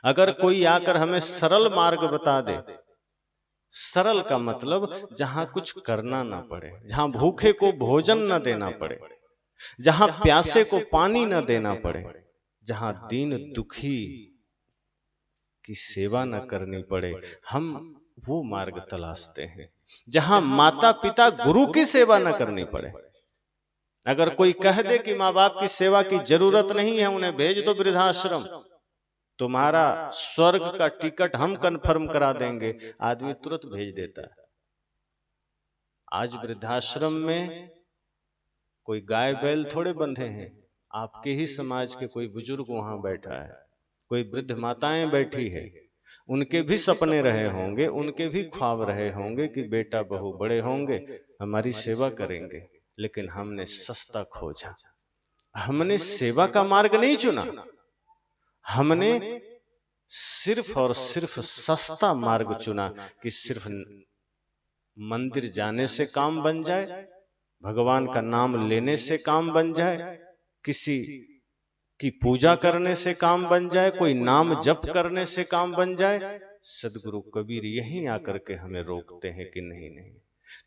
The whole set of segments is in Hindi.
अगर कोई आकर हमें सरल मार्ग बता दे, सरल का मतलब जहां कुछ करना ना पड़े, जहां भूखे को भोजन न देना पड़े, जहां प्यासे को पानी न देना पड़े, जहां दीन दुखी की सेवा न करनी पड़े, हम वो मार्ग तलाशते हैं। जहां माता पिता गुरु की सेवा न करनी पड़े। अगर कोई कह दे कि माँ बाप की सेवा की जरूरत नहीं है, उन्हें भेज दो वृद्धाश्रम, तुम्हारा स्वर्ग का टिकट हम कंफर्म करा देंगे, आदमी तुरंत भेज देता है। आज वृद्धाश्रम में कोई गाय बैल थोड़े बंधे हैं, आपके ही समाज के कोई बुजुर्ग वहां बैठा है, कोई वृद्ध माताएं बैठी है, उनके भी सपने रहे होंगे, उनके भी ख्वाब रहे होंगे कि बेटा बहू बड़े होंगे, हमारी सेवा करेंगे, लेकिन हमने सस्ता खोजा, हमने सेवा का मार्ग नहीं चुना, हमने सिर्फ और सिर्फ सस्ता मार्ग चुना कि सिर्फ मंदिर जाने से काम बन जाए, भगवान का नाम लेने से काम बन जाए, किसी की पूजा करने से काम बन जाए, कोई नाम जप करने से काम बन जाए। सदगुरु कबीर यहीं आकर के हमें रोकते हैं कि नहीं नहीं,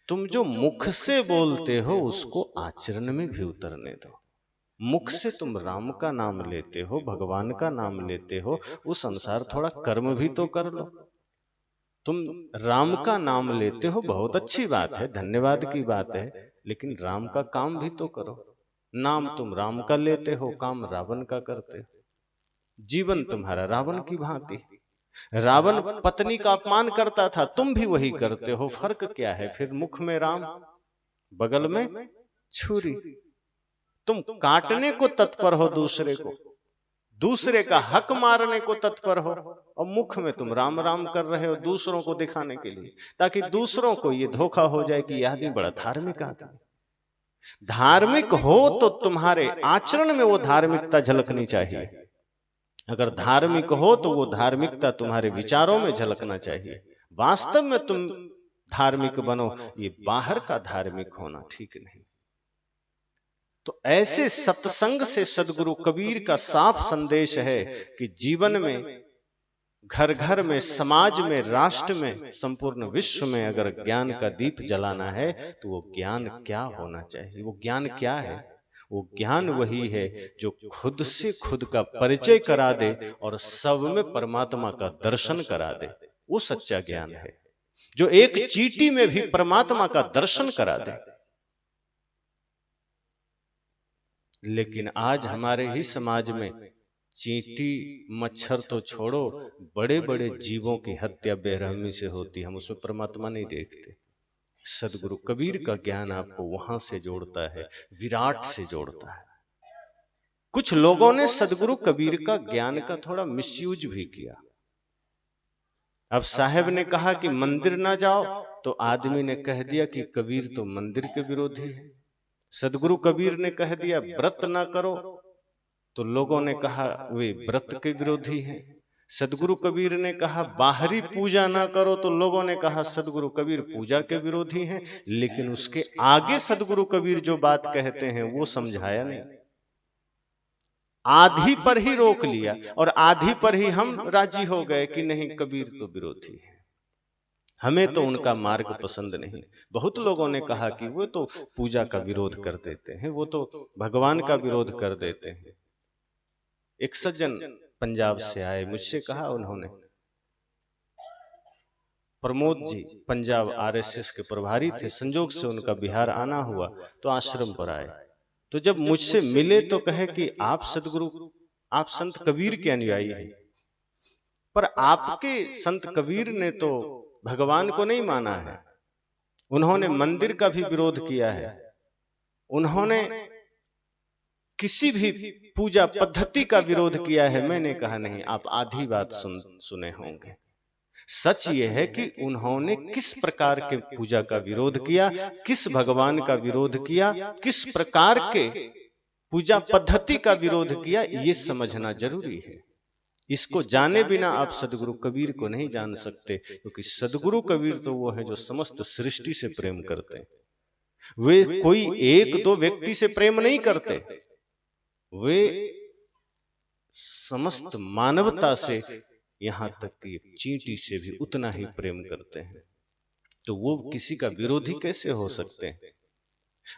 तुम जो मुख से बोलते हो उसको आचरण में भी उतरने दो। मुख से तुम राम का नाम लेते हो, भगवान का नाम लेते हो, उस अनुसार थोड़ा कर्म भी तो कर लो। तुम राम का नाम लेते हो, बहुत अच्छी बात है, धन्यवाद की बात है, लेकिन राम का काम भी तो करो। नाम तुम राम का लेते हो, काम रावण का करते हो। जीवन तुम्हारा रावण की भांति। रावण पत्नी का अपमान करता था, तुम भी वही करते हो, फर्क क्या है? फिर मुख में राम, बगल में छुरी। तुम काटने को तत्पर हो दूसरे को, दूसरे का हक मारने को तत्पर हो, और मुख में तुम राम राम कर रहे हो दूसरों को दिखाने के लिए, ताकि दूसरों को ये धोखा हो जाए कि यह आदमी बड़ा धार्मिक आदमी। धार्मिक हो तो तुम्हारे आचरण में वो धार्मिकता झलकनी चाहिए। अगर धार्मिक हो तो वो धार्मिकता तुम्हारे विचारों में झलकना चाहिए। वास्तव में तुम धार्मिक बनो, ये बाहर का धार्मिक होना ठीक नहीं। तो ऐसे सत्संग से सदगुरु कबीर का साफ संदेश है कि जीवन में, घर घर में, समाज में, राष्ट्र में, संपूर्ण विश्व में अगर ज्ञान का दीप जलाना है तो वो ज्ञान क्या होना चाहिए? वो ज्ञान क्या है? वो ज्ञान वही है जो खुद से खुद का परिचय करा दे और सब में परमात्मा का दर्शन करा दे। वो सच्चा ज्ञान है जो एक चींटी में भी परमात्मा का दर्शन करा दे। लेकिन आज हमारे ही समाज में चींटी मच्छर तो छोड़ो, बड़े बड़े जीवों की हत्या बेरहमी से होती, हम उसमें परमात्मा नहीं देखते। सदगुरु कबीर का ज्ञान आपको वहां से जोड़ता है, विराट से जोड़ता है। कुछ लोगों ने सदगुरु कबीर का ज्ञान का थोड़ा मिसयूज भी किया। अब साहब ने कहा कि मंदिर ना जाओ, तो आदमी ने कह दिया कि कबीर तो मंदिर के विरोधी है। सदगुरु कबीर ने कह दिया व्रत ना करो, तो लोगों ने कहा वे व्रत के विरोधी हैं। सदगुरु कबीर ने कहा बाहरी पूजा ना करो, तो लोगों ने कहा सदगुरु कबीर पूजा के विरोधी हैं। लेकिन उसके आगे सदगुरु कबीर जो बात कहते हैं वो समझाया नहीं, आधी पर ही रोक लिया, और आधी पर ही हम राजी हो गए कि नहीं कबीर तो विरोधी है, हमें तो उनका मार्ग पसंद नहीं। बहुत लोगों ने कहा कि वो तो पूजा का विरोध कर देते हैं, वो तो भगवान का विरोध कर देते हैं। एक सज्जन पंजाब से आए, मुझसे कहा उन्होंने, प्रमोद जी पंजाब आरएसएस के प्रभारी थे, संजोग से उनका बिहार आना हुआ तो आश्रम पर आए। तो जब मुझसे मिले तो कहे कि आप सदगुरु, आप संत कबीर के अनुयायी हैं, पर आपके संत कबीर ने तो भगवान को नहीं माना है, उन्होंने मंदिर का भी विरोध किया है, उन्होंने किसी भी पूजा पद्धति का विरोध किया है। मैंने कहा नहीं, आप आधी बात सुने होंगे। सच ये है कि उन्होंने किस प्रकार के पूजा का विरोध किया, किस भगवान का विरोध किया, किस प्रकार के पूजा पद्धति का विरोध किया, ये समझना जरूरी है। इसको जाने बिना आप सदगुरु कबीर को नहीं जान सकते, क्योंकि सदगुरु कबीर तो वो है जो समस्त सृष्टि से प्रेम करते हैं। वे कोई एक दो व्यक्ति से प्रेम नहीं करते, वे समस्त मानवता से यहाँ तक कि एक चींटी से भी उतना ही प्रेम करते हैं, तो वो किसी का विरोधी कैसे हो सकते हैं?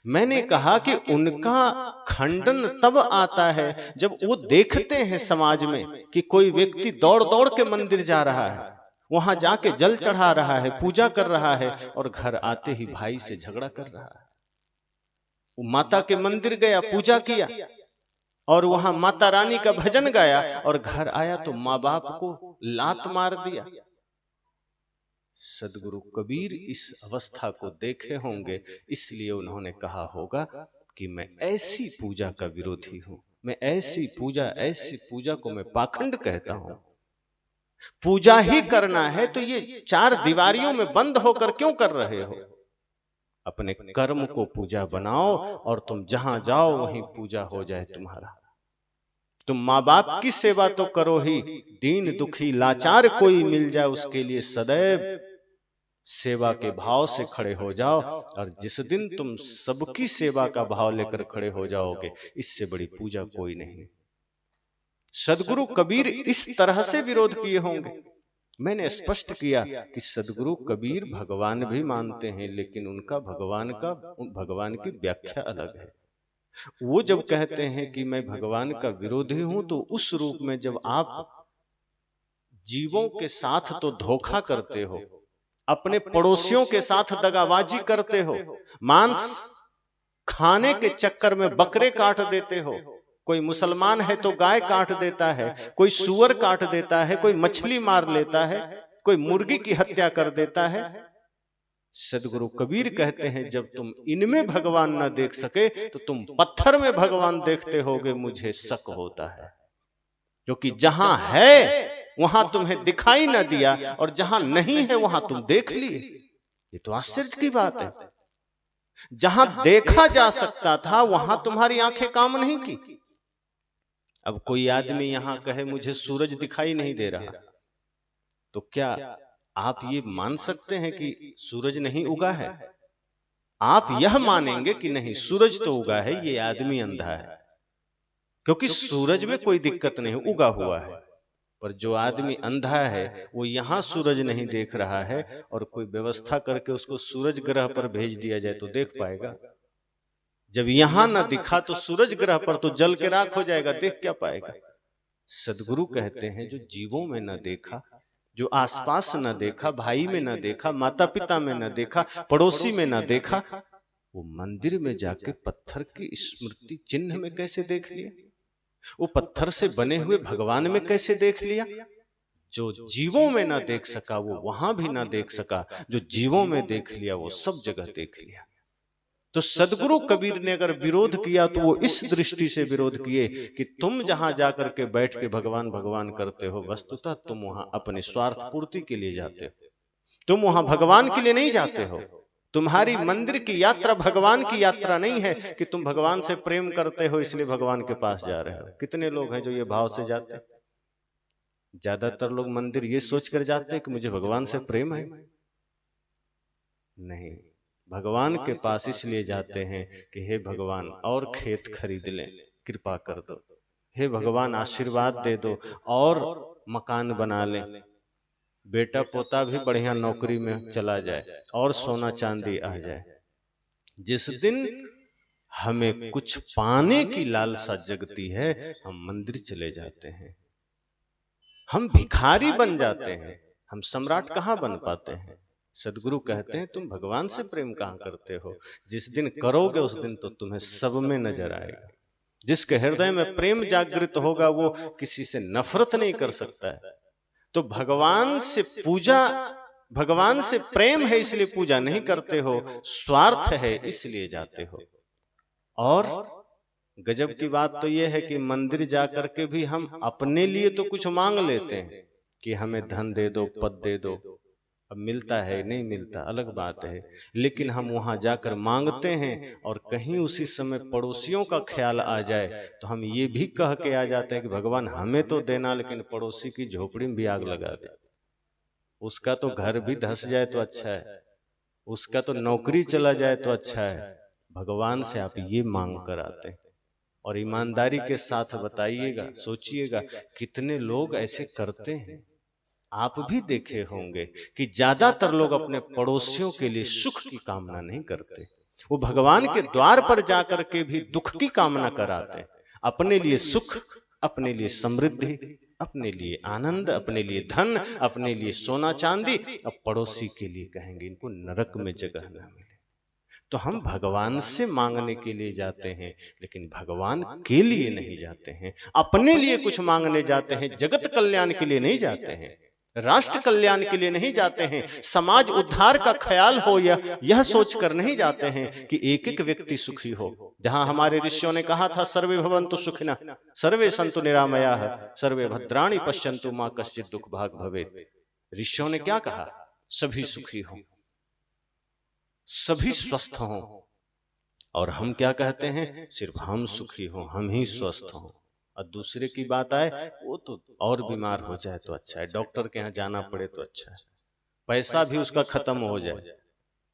मैंने कहा कि उनका खंडन तब आता है जब वो देखते हैं समाज में कि कोई व्यक्ति दौड़ दौड़ के मंदिर जा रहा है, वहां जाके जल चढ़ा रहा है, पूजा कर रहा है, और घर आते ही भाई से झगड़ा कर रहा है। वो माता के मंदिर गया, पूजा किया, और वहां माता रानी का भजन गाया, और घर आया तो माँ बाप को लात मार दिया। सदगुरु कबीर इस अवस्था को देखे होंगे, इसलिए उन्होंने कहा होगा कि मैं ऐसी पूजा का विरोधी हूं, मैं ऐसी पूजा को मैं पाखंड कहता हूं। पूजा ही करना है तो ये चार दीवारियों में बंद होकर क्यों कर रहे हो? अपने कर्म को पूजा बनाओ, और तुम जहां जाओ वहीं पूजा हो जाए तुम्हारा। तुम माँ बाप की सेवा तो करो ही, दीन दुखी लाचार कोई मिल जाए उसके लिए सदैव सेवा के भाव से खड़े हो जाओ, और जिस दिन तुम सबकी सेवा का भाव लेकर खड़े हो जाओगे, इससे बड़ी पूजा कोई नहीं। सदगुरु कबीर इस तरह से विरोध किए होंगे। मैंने स्पष्ट किया कि सदगुरु कबीर भगवान भी मानते हैं, लेकिन उनका भगवान की व्याख्या अलग है। वो जब कहते हैं कि मैं भगवान का विरोधी हूं, तो उस रूप में जब आप जीवों के साथ तो धोखा करते हो, अपने पड़ोसियों के साथ दगाबाजी करते हो, मांस खाने के चक्कर में बकरे काट देते हो, कोई मुसलमान है तो गाय काट देता है, कोई सूअर काट देता है, कोई मछली मार लेता है, कोई मुर्गी की हत्या कर देता है। सदगुरु कबीर कहते हैं जब तुम इनमें भगवान न देख सके तो तुम पत्थर में भगवान देखते होगे, मुझे शक होता है। क्योंकि जहां है वहां तुम्हें दिखाई न दिया, और जहां नहीं है वहां तुम देख लिए। ये तो आश्चर्य की बात है। जहां देखा जा सकता था वहां तुम्हारी आंखें काम नहीं की। अब कोई आदमी यहां कहे मुझे सूरज दिखाई नहीं दे रहा, तो क्या आप ये मान सकते हैं कि सूरज नहीं उगा है? आप यह मानेंगे कि नहीं सूरज तो उगा है, ये आदमी अंधा है, क्योंकि सूरज में कोई दिक्कत नहीं, उगा हुआ है। पर जो आदमी अंधा है वो यहां सूरज नहीं देख रहा है, और कोई व्यवस्था करके उसको सूरज ग्रह पर भेज दिया जाए तो देख पाएगा? जब यहां ना दिखा तो सूरज ग्रह पर तो जल के राख हो जाएगा, देख क्या पाएगा? सदगुरु कहते हैं जो जीवों में न देखा, जो आसपास न देखा, भाई में न देखा, माता पिता में न देखा, पड़ोसी में न देखा, वो मंदिर में जाके पत्थर की स्मृति चिन्ह में कैसे देख लिया? वो पत्थर से बने हुए भगवान में कैसे देख लिया? जो जीवों में ना देख सका वो वहां भी ना देख सका, जो जीवों में देख लिया वो सब जगह देख लिया। तो सदगुरु कबीर ने अगर विरोध किया तो वो इस दृष्टि से विरोध किए कि तुम जहां जाकर के बैठ के भगवान भगवान करते हो, वस्तुतः तुम वहां अपने स्वार्थ पूर्ति के लिए जाते हो, तुम वहां भगवान के लिए नहीं जाते हो। तुम्हारी मंदिर की यात्रा भगवान की यात्रा नहीं है कि तुम भगवान से प्रेम करते हो इसलिए भगवान के पास जा रहे हो। कितने लोग हैं जो ये भाव से जाते हैं? ज्यादातर लोग मंदिर ये सोचकर जाते हैं कि मुझे भगवान से प्रेम है। नहीं, भगवान के पास इसलिए जाते हैं कि हे भगवान और खेत खरीद लें, कृपा कर दो, हे भगवान आशीर्वाद दे दो और मकान बना लें, बेटा पोता भी बढ़िया नौकरी में चला जाए और सोना चांदी आ जाए। जिस दिन हमें कुछ पाने की लालसा जगती है हम मंदिर चले जाते हैं, हम भिखारी बन जाते हैं, हम सम्राट कहाँ बन पाते हैं। सदगुरु कहते हैं तुम भगवान से प्रेम कहाँ करते हो? जिस दिन करोगे उस दिन तो तुम्हें सब में नजर आएगा। जिसके हृदय में प्रेम जागृत होगा वो किसी से नफरत नहीं कर सकता है। तो भगवान से पूजा, भगवान से प्रेम है इसलिए पूजा नहीं करते हो, स्वार्थ है इसलिए जाते हो। और गजब की बात तो यह है कि मंदिर जाकर के भी हम अपने लिए तो कुछ मांग लेते हैं कि हमें धन दे दो, पद दे दो। अब मिलता है नहीं मिलता अलग बात है, लेकिन हम वहां जाकर मांगते हैं और कहीं उसी समय पड़ोसियों का ख्याल आ जाए तो हम ये भी कह के आ जाते हैं कि भगवान हमें तो देना, लेकिन पड़ोसी की झोपड़ी में भी आग लगा दे, उसका तो घर भी धस जाए तो अच्छा है, उसका तो नौकरी चला जाए तो अच्छा है। भगवान से आप ये मांग कर आते हैं। और ईमानदारी के साथ बताइएगा, सोचिएगा कितने लोग ऐसे करते हैं। आप भी देखे होंगे कि ज्यादातर लोग अपने पड़ोसियों के लिए सुख की कामना नहीं करते, वो भगवान के द्वार पर जाकर के भी दुख की कामना कराते हैं। अपने लिए सुख, अपने लिए समृद्धि, अपने लिए आनंद, अपने लिए धन, अपने लिए सोना चांदी, अब पड़ोसी के लिए कहेंगे इनको नरक में जगह न मिले। तो हम भगवान से मांगने के लिए जाते हैं, लेकिन भगवान के लिए नहीं जाते हैं, अपने लिए कुछ मांगने जाते हैं। जगत कल्याण के लिए नहीं जाते हैं, राष्ट्र कल्याण के लिए नहीं जाते हैं, समाज उद्धार का ख्याल हो यह सोचकर नहीं जाते हैं कि एक एक व्यक्ति सुखी हो। जहां हमारे ऋषियों ने कहा था सर्वे भवन्तु सुखिनः, सर्वे सन्तु निरामयाः, सर्वे भद्राणि पश्यन्तु मा कश्चित् दुःख भाग् भवेत्। ऋषियों ने क्या कहा? सभी सुखी हो, सभी स्वस्थ हों। और हम क्या कहते हैं? सिर्फ हम सुखी हों, हम ही स्वस्थ हों, और दूसरे की बात आए वो तो और बीमार हो जाए तो अच्छा है, डॉक्टर के यहाँ जाना पड़े तो अच्छा है, पैसा भी उसका खत्म हो जाए,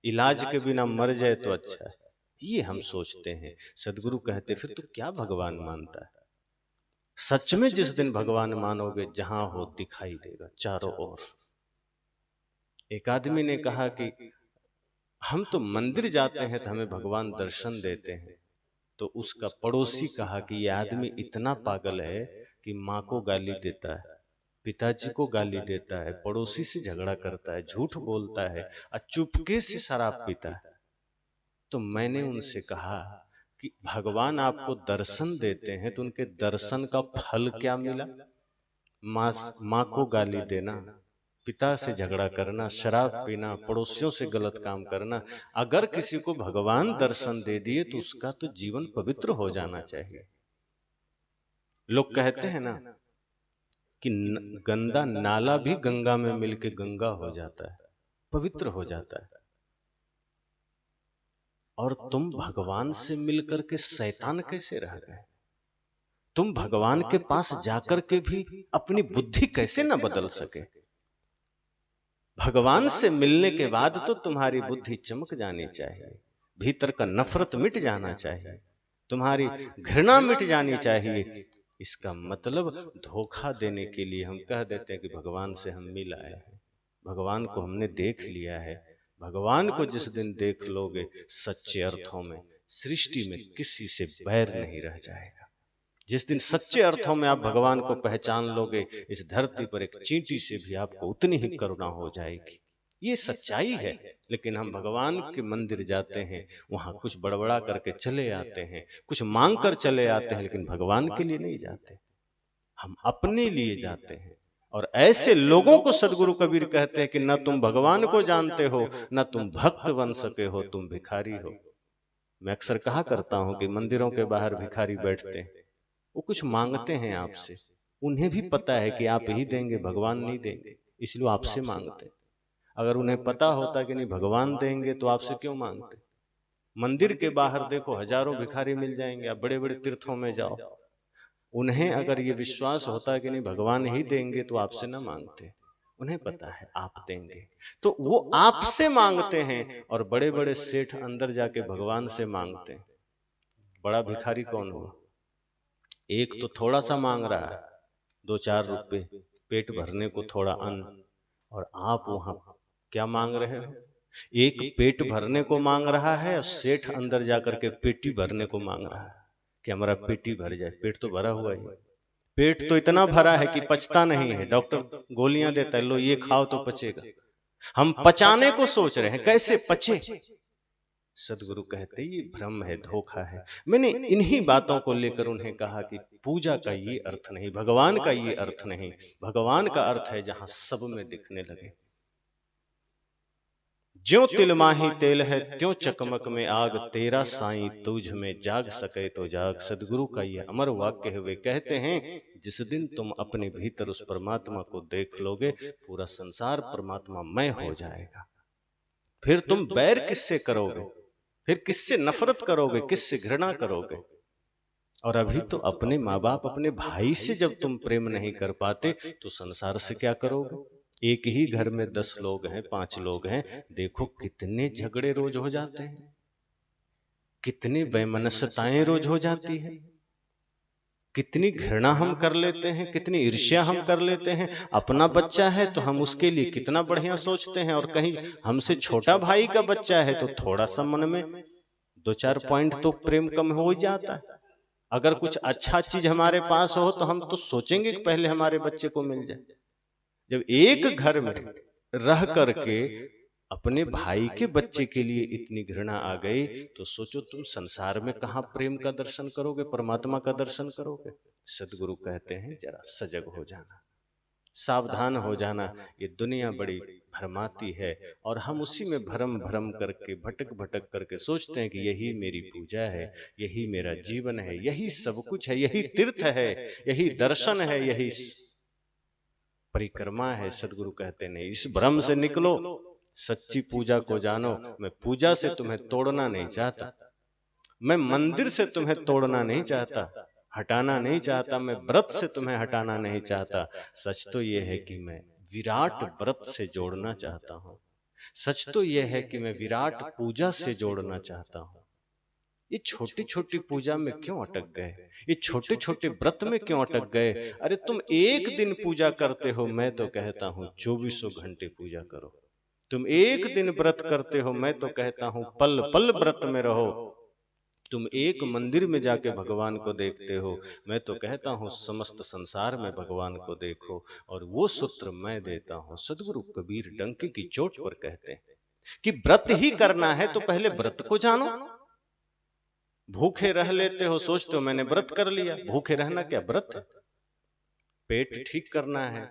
इलाज के बिना मर जाए तो अच्छा है, ये हम सोचते हैं। सदगुरु कहते फिर तो क्या भगवान मानता है? सच में जिस दिन भगवान मानोगे, जहां हो दिखाई देगा चारों ओर। एक आदमी ने कहा कि हम तो मंदिर जाते हैं तो हमें भगवान दर्शन देते हैं। तो उसका पड़ोसी कहा कि ये आदमी इतना पागल है कि माँ को गाली देता है, पिताजी को गाली देता है, पड़ोसी से झगड़ा करता है, झूठ बोलता है और चुपके से शराब पीता है। तो मैंने उनसे कहा कि भगवान आपको दर्शन देते हैं तो उनके दर्शन का फल क्या मिला? माँ को गाली देना, पिता से झगड़ा करना, शराब पीना, पड़ोसियों से गलत काम करना। अगर किसी को भगवान दर्शन दे दिए तो उसका तो जीवन पवित्र हो जाना चाहिए। लोग कहते हैं ना कि गंदा नाला भी गंगा में मिलके गंगा हो जाता है, पवित्र हो जाता है। और तुम भगवान से मिलकर के शैतान कैसे रह गए? तुम भगवान के पास जाकर के भी अपनी बुद्धि कैसे न बदल सके? भगवान से मिलने के बाद तो तुम्हारी बुद्धि चमक जानी चाहिए, भीतर का नफरत मिट जाना चाहिए, तुम्हारी घृणा मिट जानी चाहिए। इसका मतलब धोखा देने के लिए हम कह देते हैं कि भगवान से हम मिल आए हैं, भगवान को हमने देख लिया है। भगवान को जिस दिन देख लोगे सच्चे अर्थों में, सृष्टि में किसी से बैर नहीं रह जाएगा। जिस दिन सच्चे अर्थों में आप भगवान को पहचान लोगे, इस धरती पर एक चींटी से भी आपको उतनी ही करुणा हो जाएगी। ये सच्चाई है। लेकिन हम भगवान के मंदिर जाते हैं, वहां कुछ बड़बड़ा करके चले आते हैं, कुछ मांग कर चले आते हैं, लेकिन भगवान के लिए नहीं जाते, हम अपने लिए जाते हैं। और ऐसे लोगों को सदगुरु कबीर कहते हैं कि न तुम भगवान को जानते हो, न तुम भक्त बन सके हो, तुम भिखारी हो। मैं अक्सर कहा करता हूं कि मंदिरों के बाहर भिखारी बैठते हैं, वो कुछ मांगते हैं आपसे, उन्हें भी पता है कि आप ही देंगे, भगवान नहीं देंगे, इसलिए आपसे मांगते। अगर उन्हें पता होता कि नहीं भगवान देंगे तो आपसे क्यों मांगते? मंदिर के बाहर देखो हजारों भिखारी मिल जाएंगे, आप बड़े बड़े तीर्थों में जाओ, उन्हें अगर ये विश्वास होता कि नहीं भगवान ही देंगे तो आपसे ना मांगते। उन्हें पता है आप देंगे, तो वो आपसे मांगते हैं। और बड़े बड़े सेठ अंदर जाके भगवान से मांगते हैं। बड़ा भिखारी कौन हुआ? एक तो थोड़ा सा मांग रहा है, 2-4 रुपए, पेट भरने को थोड़ा अन्न, और आप वहां क्या मांग रहे हो? एक पेट भरने को मांग रहा है और सेठ अंदर जाकर के पेटी भरने को मांग रहा है कि हमारा पेटी भर जाए। पेट तो भरा हुआ ही, पेट तो इतना भरा है कि पचता नहीं है, डॉक्टर गोलियां देता है, लो ये खाओ तो पचेगा। हम पचाने को सोच रहे हैं, कैसे पचे? सदगुरु कहते ये भ्रम है, धोखा है। मैंने इन्हीं बातों को लेकर उन्हें कहा कि पूजा का ये अर्थ नहीं, भगवान का ये अर्थ नहीं। भगवान का अर्थ है जहां सब में दिखने लगे। ज्यों तिल माही तेल है, त्यों चकमक में आग, तेरा साईं तुझ में जाग सके तो जाग। सदगुरु का ये अमर वाक्य है। वे कहते हैं जिस दिन तुम अपने भीतर उस परमात्मा को देख लोगे, पूरा संसार परमात्मा मय हो जाएगा। फिर तुम बैर किससे करोगे? फिर किससे नफरत करोगे? किससे घृणा करोगे? और अभी तो अपने माँ बाप, अपने भाई से जब तुम प्रेम नहीं कर पाते तो संसार से क्या करोगे? एक ही घर में 10 लोग हैं, 5 लोग हैं, देखो कितने झगड़े रोज हो जाते हैं, कितनी वैमनस्यताएं रोज हो जाती है। कितनी घृणा हम कर लेते हैं, कितनी ईर्ष्या हम कर लेते हैं। अपना बच्चा है तो हम उसके लिए कितना बढ़िया सोचते हैं, और कहीं हमसे छोटा भाई का बच्चा है तो थोड़ा सा मन में 2-4 पॉइंट तो प्रेम कम हो ही जाता है। अगर कुछ अच्छा चीज हमारे पास हो तो हम तो सोचेंगे कि पहले हमारे बच्चे को मिल जाए। जब एक घर में रह करके अपने भाई के बच्चे के लिए इतनी घृणा आ गई, तो सोचो तुम संसार में कहां प्रेम का दर्शन करोगे, परमात्मा का दर्शन करोगे। सदगुरु कहते हैं जरा सजग हो जाना, सावधान हो जाना। ये दुनिया बड़ी भरमाती है, और हम उसी में भरम भरम करके भटक भटक करके सोचते हैं कि यही मेरी पूजा है, यही मेरा जीवन है, यही सब कुछ है, यही तीर्थ है, यही दर्शन है, यही परिक्रमा है। सदगुरु कहते नहीं, इस भ्रम से निकलो, सच्ची पूजा को जानो। मैं पूजा से तुम्हें तोड़ना नहीं चाहता, मैं मंदिर से तुम्हें तोड़ना नहीं चाहता, हटाना नहीं चाहता, मैं व्रत से तुम्हें हटाना नहीं चाहता। सच तो यह है कि मैं विराट व्रत से जोड़ना चाहता हूं। सच तो यह है कि मैं विराट पूजा से जोड़ना चाहता हूं। ये छोटी छोटी पूजा में क्यों अटक गए, ये छोटे छोटे व्रत में क्यों अटक गए। अरे तुम एक दिन पूजा करते हो, मैं तो कहता हूं 2400 घंटे पूजा करो। तुम एक दिन व्रत करते हो, मैं तो कहता हूं पल पल व्रत में रहो। तुम एक मंदिर में जाके भगवान को देखते हो, मैं तो कहता हूं समस्त संसार में भगवान को देखो। और वो सूत्र मैं देता हूं, सदगुरु कबीर डंके की चोट पर कहते हैं कि व्रत ही करना है तो पहले व्रत को जानो। भूखे रह लेते हो, सोचते हो मैंने व्रत कर लिया। भूखे रहना क्या व्रत है? पेट ठीक करना है,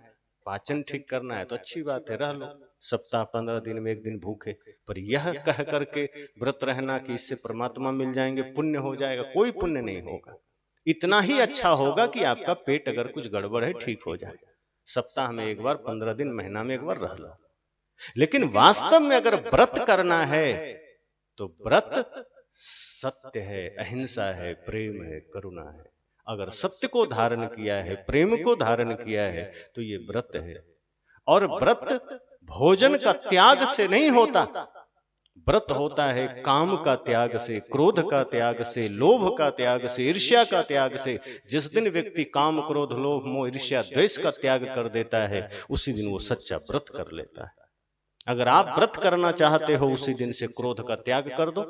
पाचन ठीक करना है तो अच्छी बात है, रह लो सप्ताह 15 दिन में एक दिन भूखे। पर यह कह करके व्रत रहना कि इससे परमात्मा मिल जाएंगे, पुण्य हो जाएगा, कोई पुण्य नहीं होगा। इतना ही अच्छा होगा कि आपका पेट अगर कुछ गड़बड़ है ठीक हो जाए, सप्ताह में एक बार, 15 दिन, महीना में एक बार रह लो। लेकिन वास्तव में अगर व्रत करना है तो व्रत सत्य है, अहिंसा है, प्रेम है, करुणा है। अगर सत्य को धारण किया है, प्रेम को धारण किया है, तो ये व्रत है। और व्रत भोजन का त्याग से नहीं होता, व्रत होता है काम का त्याग से, क्रोध का त्याग से, लोभ का त्याग से, ईर्ष्या का त्याग से। जिस दिन व्यक्ति काम, क्रोध, लोभ, मोह, ईर्ष्या, द्वेष का त्याग कर देता है, उसी दिन वो सच्चा व्रत कर लेता है। अगर आप व्रत करना चाहते हो, उसी दिन से क्रोध का त्याग कर दो,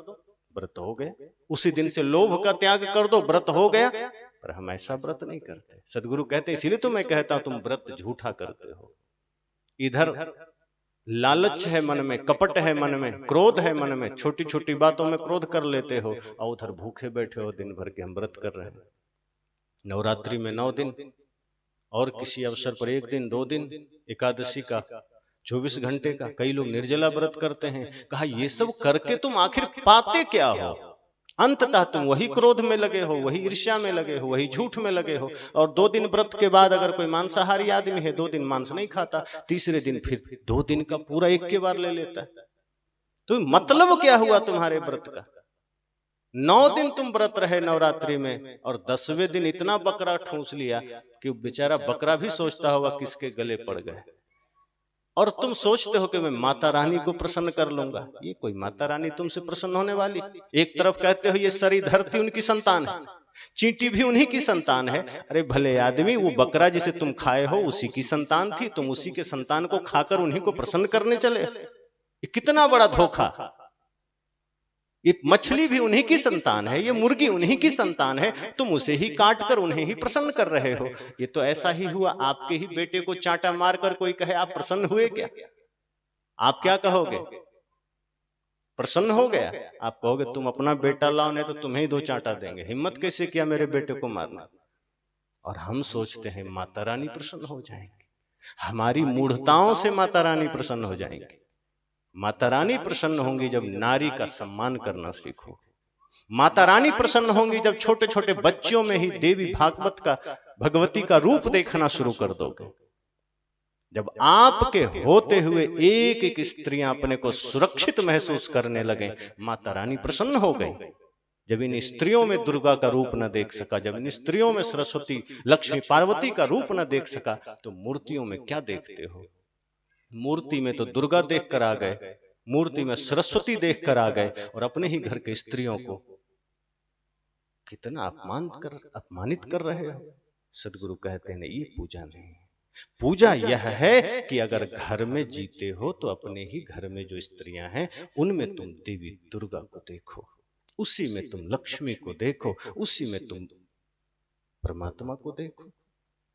व्रत हो गया। उसी दिन से लोभ का त्याग कर दो, व्रत हो गया। पर हम ऐसा व्रत नहीं करते। सदगुरु कहते हैं, इसीलिए तो मैं कहता हूं तुम व्रत झूठा करते हो। इधर लालच है मन में, कपट है मन में, क्रोध है मन में, छोटी छोटी बातों में क्रोध कर लेते हो, और उधर भूखे बैठे हो दिन भर के हम व्रत कर रहे हैं। नवरात्रि में 9 दिन, और किसी अवसर पर 1 दिन, 2 दिन, एकादशी का 24 घंटे का। कई लोग निर्जला व्रत करते हैं। कहा ये सब करके तुम आखिर पाते क्या हो? अंततः तुम वही क्रोध में लगे हो, वही ईर्ष्या में लगे हो, वही झूठ में लगे हो। और 2 दिन व्रत के बाद अगर कोई मांसाहारी आदमी है, 2 दिन मांस नहीं खाता, तीसरे दिन फिर 2 दिन का पूरा एक के बार ले लेता है। तो मतलब क्या हुआ तुम्हारे व्रत का? 9 दिन तुम व्रत रहे नवरात्रि में, और 10वें दिन इतना बकरा ठूंस लिया कि बेचारा बकरा भी सोचता होगा किसके गले पड़ गए। और तुम सोचते हो कि मैं माता रानी को प्रसन्न कर लूंगा। ये कोई माता रानी तुमसे प्रसन्न होने वाली? एक तरफ कहते हो ये सारी धरती उनकी संतान है, चींटी भी उन्हीं की संतान है। अरे भले आदमी, वो बकरा जिसे तुम खाए हो उसी की संतान थी, तुम उसी के संतान को खाकर उन्हीं को प्रसन्न करने चले। ये कितना बड़ा धोखा। ये मछली भी उन्हीं की संतान है, ये मुर्गी उन्हीं की संतान है, तुम उसे ही काट कर उन्हें ही प्रसन्न कर रहे हो। ये तो ऐसा ही हुआ, आपके ही बेटे को चांटा मारकर कोई कहे आप प्रसन्न हुए क्या? आप क्या कहोगे? प्रसन्न हो गया? आप कहोगे तुम अपना बेटा लाओ, नहीं तो तुम्हें ही 2 चांटा देंगे। हिम्मत कैसे किया मेरे बेटे को मारना? और हम सोचते हैं माता रानी प्रसन्न हो जाएंगी, हमारी मूढ़ताओं से माता रानी प्रसन्न हो जाएंगी। माता रानी प्रसन्न होंगी जब नारी का सम्मान करना सीखो। माता रानी प्रसन्न होंगी जब छोटे छोटे बच्चों में ही देवी भागवत का, भगवती का रूप देखना शुरू कर दोगे। जब आपके होते हुए एक एक स्त्रियां अपने को सुरक्षित महसूस करने लगे, माता रानी प्रसन्न हो गई। जब इन स्त्रियों में दुर्गा का रूप न देख सका, जब इन स्त्रियों में सरस्वती, लक्ष्मी, पार्वती का रूप न देख सका, तो मूर्तियों में क्या देखते हो? मूर्ति में तो दुर्गा देख कर आ गए, मूर्ति में सरस्वती देख कर आ गए, और अपने ही घर के स्त्रियों को कितना अपमानित कर रहे हो। सदगुरु कहते हैं ये पूजा नहीं है। पूजा यह है कि अगर घर में जीते हो तो अपने ही घर में जो स्त्रियां हैं उनमें तुम देवी दुर्गा को देखो, उसी में तुम लक्ष्मी को देखो, उसी में तुम परमात्मा को देखो।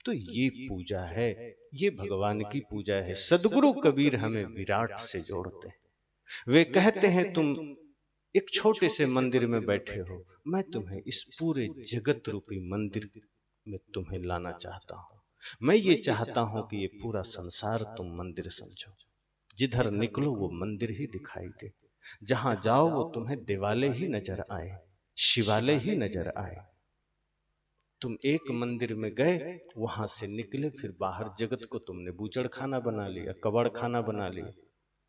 तो ये पूजा है, ये भगवान की पूजा है। सदगुरु कबीर हमें विराट से जोड़ते हैं। वे कहते हैं तुम एक छोटे से मंदिर में बैठे हो, मैं तुम्हें इस पूरे जगत रूपी मंदिर में तुम्हें लाना चाहता हूं। मैं ये चाहता हूं कि ये पूरा संसार तुम मंदिर समझो। जिधर निकलो वो मंदिर ही दिखाई दे, जहां जाओ वो तुम्हें देवालय ही नजर आए, शिवालय ही नजर आए। तुम एक मंदिर में गए, वहां से निकले, फिर बाहर जगत को तुमने बूचड़ खाना बना लिया, कबाड़ खाना बना लिया,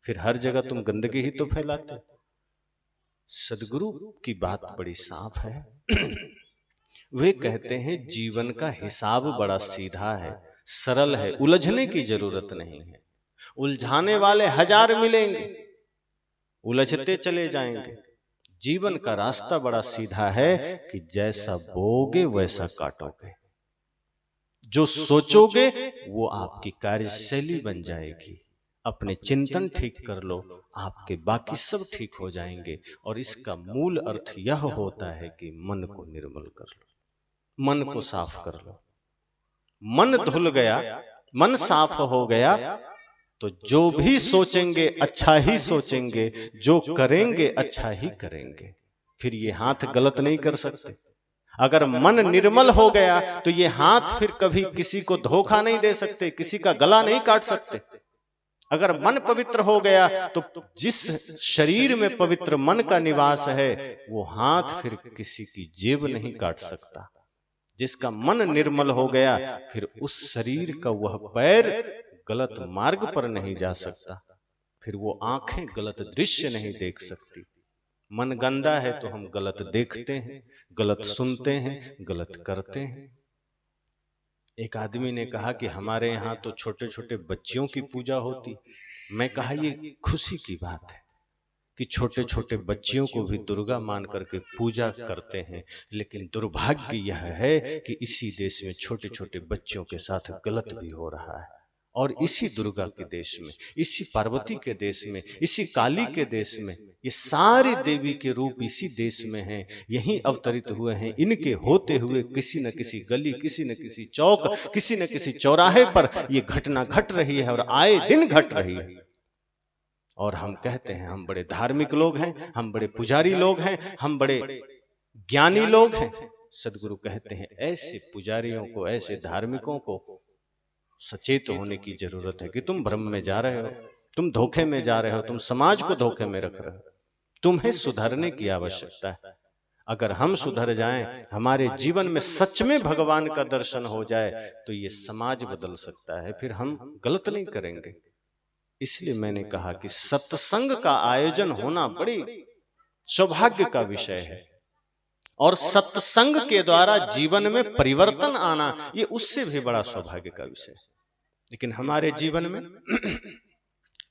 फिर हर जगह तुम गंदगी ही तो फैलाते। सदगुरु की बात बड़ी साफ है। वे कहते हैं जीवन का हिसाब बड़ा सीधा है, सरल है, उलझने की जरूरत नहीं है। उलझाने वाले हजार मिलेंगे, उलझते चले जाएंगे। जीवन का रास्ता बड़ा सीधा है कि जैसा बोगे वैसा काटोगे, जो सोचोगे वो आपकी कार्यशैली बन जाएगी। अपने चिंतन ठीक कर लो, आपके बाकी सब ठीक हो जाएंगे। और इसका मूल अर्थ यह होता है कि मन को निर्मल कर लो, मन को साफ कर लो। मन धुल गया, मन साफ हो गया तो जो भी सोचेंगे अच्छा ही सोचेंगे, जो करेंगे अच्छा ही करेंगे। फिर ये हाथ गलत नहीं कर सकते। अगर मन निर्मल हो गया तो ये हाथ फिर कभी किसी को धोखा नहीं दे सकते, किसी का गला नहीं काट सकते। अगर मन पवित्र हो गया तो जिस शरीर में पवित्र मन का निवास है वो हाथ फिर किसी की जेब नहीं काट सकता। जिसका मन निर्मल हो गया फिर उस शरीर का वह पैर गलत मार्ग पर नहीं जा सकता, फिर वो आंखें गलत दृश्य नहीं देख सकती। मन गंदा है तो हम गलत देखते हैं, गलत सुनते हैं, गलत करते हैं। एक आदमी ने कहा कि हमारे यहाँ तो छोटे छोटे बच्चियों की पूजा होती। मैं कहा ये खुशी की बात है कि छोटे छोटे बच्चियों को भी दुर्गा मान करके पूजा करते हैं, लेकिन दुर्भाग्य यह है कि इसी देश में छोटे छोटे बच्चों के साथ गलत भी हो रहा है। और इसी दुर्गा के देश में, इसी पार्वती के देश में, इसी काली के देश में, ये सारे देवी के रूप इसी देश में हैं, यहीं अवतरित हुए हैं। इनके होते हुए किसी न किसी गली, किसी न किसी चौक, किसी न किसी चौराहे पर ये घटना घट रही है और आए दिन घट रही है। और हम कहते हैं हम बड़े धार्मिक लोग हैं, हम बड़े पुजारी लोग हैं, हम बड़े ज्ञानी लोग हैं। सदगुरु कहते हैं ऐसे पुजारियों को, ऐसे धार्मिकों को सचेत होने की जरूरत है कि तुम भ्रम में जा रहे हो, तुम धोखे में जा रहे हो, तुम समाज को धोखे में रख रहे हो। तुम्हें सुधरने की आवश्यकता है। अगर हम सुधर जाएं, हमारे जीवन में सच में भगवान का दर्शन हो जाए तो ये समाज बदल सकता है, फिर हम गलत नहीं करेंगे। इसलिए मैंने कहा कि सत्संग का आयोजन होना बड़ी सौभाग्य का विषय है, और सत्संग के द्वारा जीवन में परिवर्तन आना ये उससे भी बड़ा सौभाग्य का विषय है। लेकिन हमारे जीवन में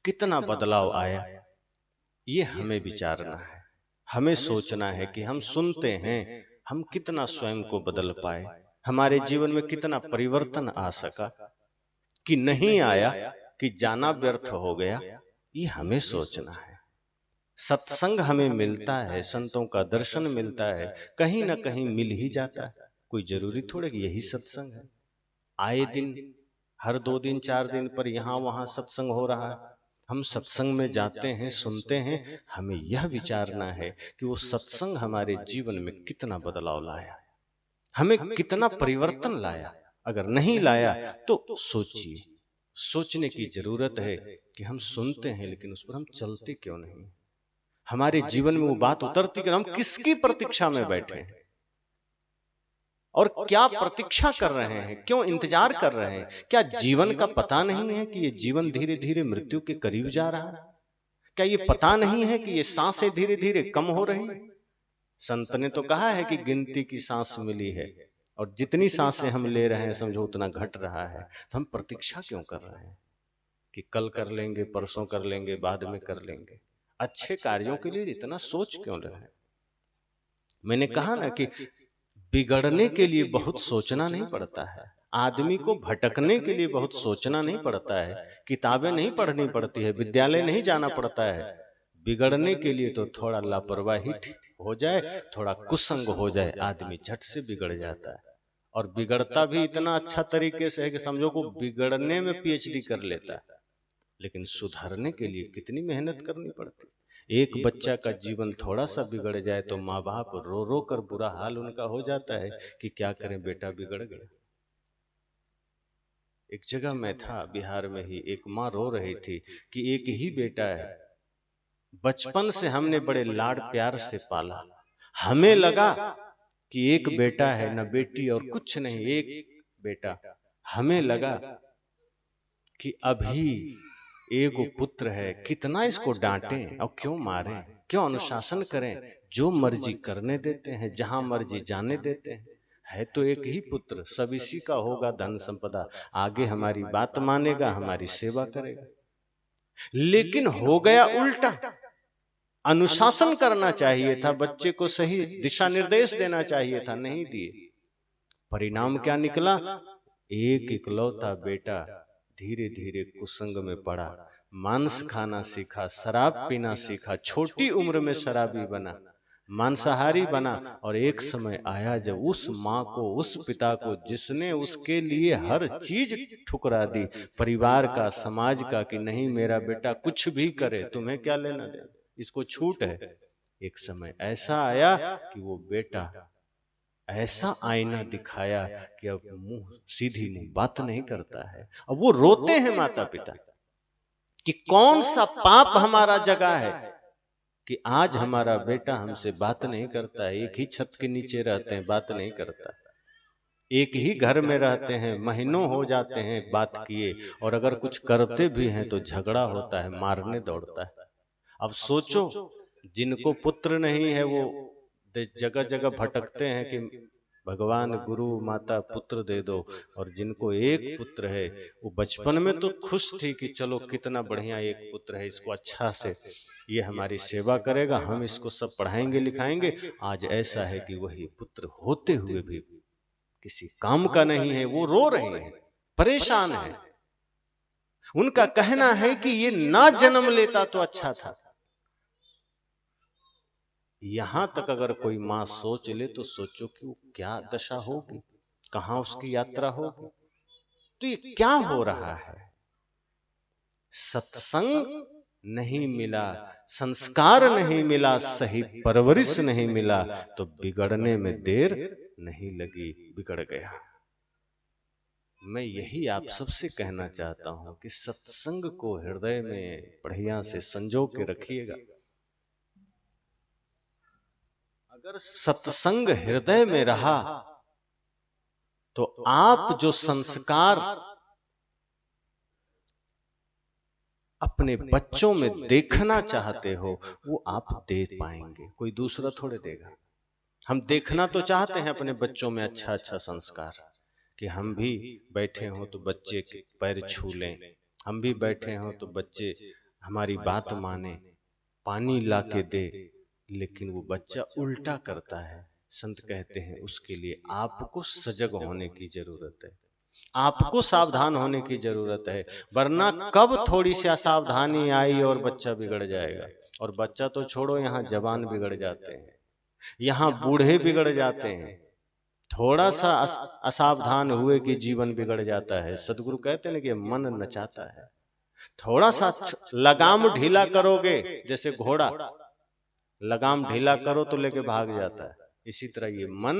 कितना बदलाव आया ये हमें विचारना है, हमें सोचना है कि हम सुनते हैं, हम कितना स्वयं को बदल पाए, हमारे जीवन में कितना परिवर्तन आ सका कि नहीं आया, कि जाना व्यर्थ हो गया, ये हमें सोचना है। सत्संग हमें मिलता है, संतों का दर्शन मिलता है, कहीं ना कहीं मिल ही जाता है। कोई जरूरी थोड़े कि यही सत्संग है। आए दिन हर 2 दिन 4 दिन पर यहाँ वहाँ सत्संग हो रहा है। हम सत्संग में जाते हैं, सुनते हैं, हमें यह विचारना है कि वो सत्संग हमारे जीवन में कितना बदलाव लाया, हमें कितना परिवर्तन लाया। अगर नहीं लाया तो सोचिए, सोचने की जरूरत है कि हम सुनते हैं लेकिन उस पर हम चलते क्यों नहीं। हमारे जीवन में वो बात उतरती कि हम किसकी प्रतीक्षा में बैठे हैं और क्या प्रतीक्षा कर रहे हैं, क्यों इंतजार कर रहे हैं। क्या जीवन का पता नहीं है कि ये जीवन धीरे धीरे मृत्यु के करीब जा रहा है? क्या ये पता नहीं है कि ये सांसें धीरे धीरे कम हो रही है? संत ने तो कहा है कि गिनती की सांस मिली है, और जितनी सांसें हम ले रहे हैं समझो उतना घट रहा है। तो हम प्रतीक्षा क्यों कर रहे हैं कि कल कर लेंगे, परसों कर लेंगे, बाद में कर लेंगे। अच्छे कार्यों के लिए इतना सोच क्यों रहे हैं? मैंने कहा ना कि बिगड़ने के लिए बहुत सोचना नहीं पड़ता है, आदमी को भटकने के लिए बहुत सोचना नहीं पड़ता है, किताबें नहीं पढ़नी पड़ती है, विद्यालय नहीं जाना पड़ता है। बिगड़ने के लिए तो थोड़ा लापरवाही हो जाए, थोड़ा कुसंग हो जाए, आदमी झट से बिगड़ जाता है। और बिगड़ता भी इतना अच्छा तरीके से है कि समझो को बिगड़ने में पीएचडी कर लेता है, लेकिन सुधरने के लिए कितनी मेहनत करनी पड़ती। एक बच्चा का जीवन थोड़ा सा बिगड़ जाए तो माँ बाप रो रो कर बुरा हाल उनका हो जाता है कि क्या करें, बेटा बिगड़ गया। एक जगह मैं था बिहार में ही, एक माँ रो रही थी कि एक ही बेटा है, बचपन से हमने बड़े लाड प्यार से पाला, हमें लगा कि एक बेटा है, न बेटी और कुछ नहीं, एक बेटा। हमें लगा कि अभी एगो पुत्र है, कितना इसको डांटें और क्यों मारें, क्यों अनुशासन करें, जो मर्जी करने देते हैं, जहां मर्जी जाने देते हैं। है तो एक ही पुत्र, सब इसी का होगा धन संपदा, आगे हमारी बात मानेगा, हमारी सेवा करेगा। लेकिन हो गया उल्टा, अनुशासन करना चाहिए था, बच्चे को सही दिशा निर्देश देना चाहिए था, नहीं दिए। परिणाम क्या निकला? एक इकलौता बेटा धीरे धीरे कुसंग में पड़ा, मांस खाना सीखा, शराब पीना सीखा, छोटी उम्र में शराबी बना, मांसाहारी बना। और एक समय आया जब उस माँ को, उस पिता को, जिसने उसके लिए हर चीज ठुकरा दी, परिवार का, समाज का, कि नहीं मेरा बेटा कुछ भी करे, तुम्हें क्या लेना देना, इसको छूट है। एक समय ऐसा आया कि वो बेटा ऐसा आईना दिखाया कि अब मुंह सीधी मुंह बात नहीं करता है। अब वो रोते हैं माता पिता कि कौन सा पाप हमारा जगह है कि आज हमारा बेटा हमसे बात नहीं करता है। एक ही छत के नीचे रहते हैं, बात नहीं करता, एक ही घर में रहते हैं, महीनों हो जाते हैं बात किए, और अगर कुछ करते भी हैं तो झगड़ा होता है, मारने दौड़ता है। अब सोचो, जिनको पुत्र नहीं है वो जगह जगह भटकते हैं कि भगवान, गुरु, माता पुत्र दे दो, और जिनको एक पुत्र है वो बचपन में तो खुश थी कि चलो कितना बढ़िया एक पुत्र है, इसको अच्छा से ये हमारी सेवा करेगा, हम इसको सब पढ़ाएंगे लिखाएंगे। आज ऐसा है कि वही पुत्र होते हुए भी किसी काम का नहीं है, वो रो रहे हैं, परेशान है। उनका कहना है कि ये ना जन्म लेता तो अच्छा था। यहां तक अगर कोई मां सोच ले तो सोचो कि वो क्या दशा होगी, कहां उसकी यात्रा होगी। तो ये क्या हो रहा है? सत्संग नहीं मिला, संस्कार नहीं मिला, सही परवरिश नहीं मिला, तो बिगड़ने में देर नहीं लगी, बिगड़ गया। मैं यही आप सबसे कहना चाहता हूं कि सत्संग को हृदय में बढ़िया से संजो के रखिएगा। अगर सत्संग हृदय में रहा तो आप जो संस्कार अपने बच्चों में देखना चाहते हो वो आप दे पाएंगे, कोई दूसरा थोड़े देगा। हम देखना तो चाहते हैं अपने बच्चों में अच्छा अच्छा संस्कार, कि हम भी बैठे हों तो बच्चे के पैर छू लें, हम भी बैठे हों तो बच्चे हमारी बात माने, पानी ला के दे। लेकिन वो बच्चा उल्टा करता है, संत कहते हैं उसके लिए आपको सजग होने की जरूरत है, आपको सावधान होने की जरूरत है, वरना कब थोड़ी सी असावधानी आई और बच्चा बिगड़ जाएगा। और बच्चा तो छोड़ो, यहाँ जवान बिगड़ जाते हैं, यहाँ बूढ़े बिगड़ जाते हैं, थोड़ा सा असावधान हुए कि जीवन बिगड़ जाता है। सदगुरु कहते हैं कि मन नचाता है, थोड़ा सा लगाम ढीला करोगे, जैसे घोड़ा लगाम ढीला करो तो लेके भाग जाता है, इसी तरह ये मन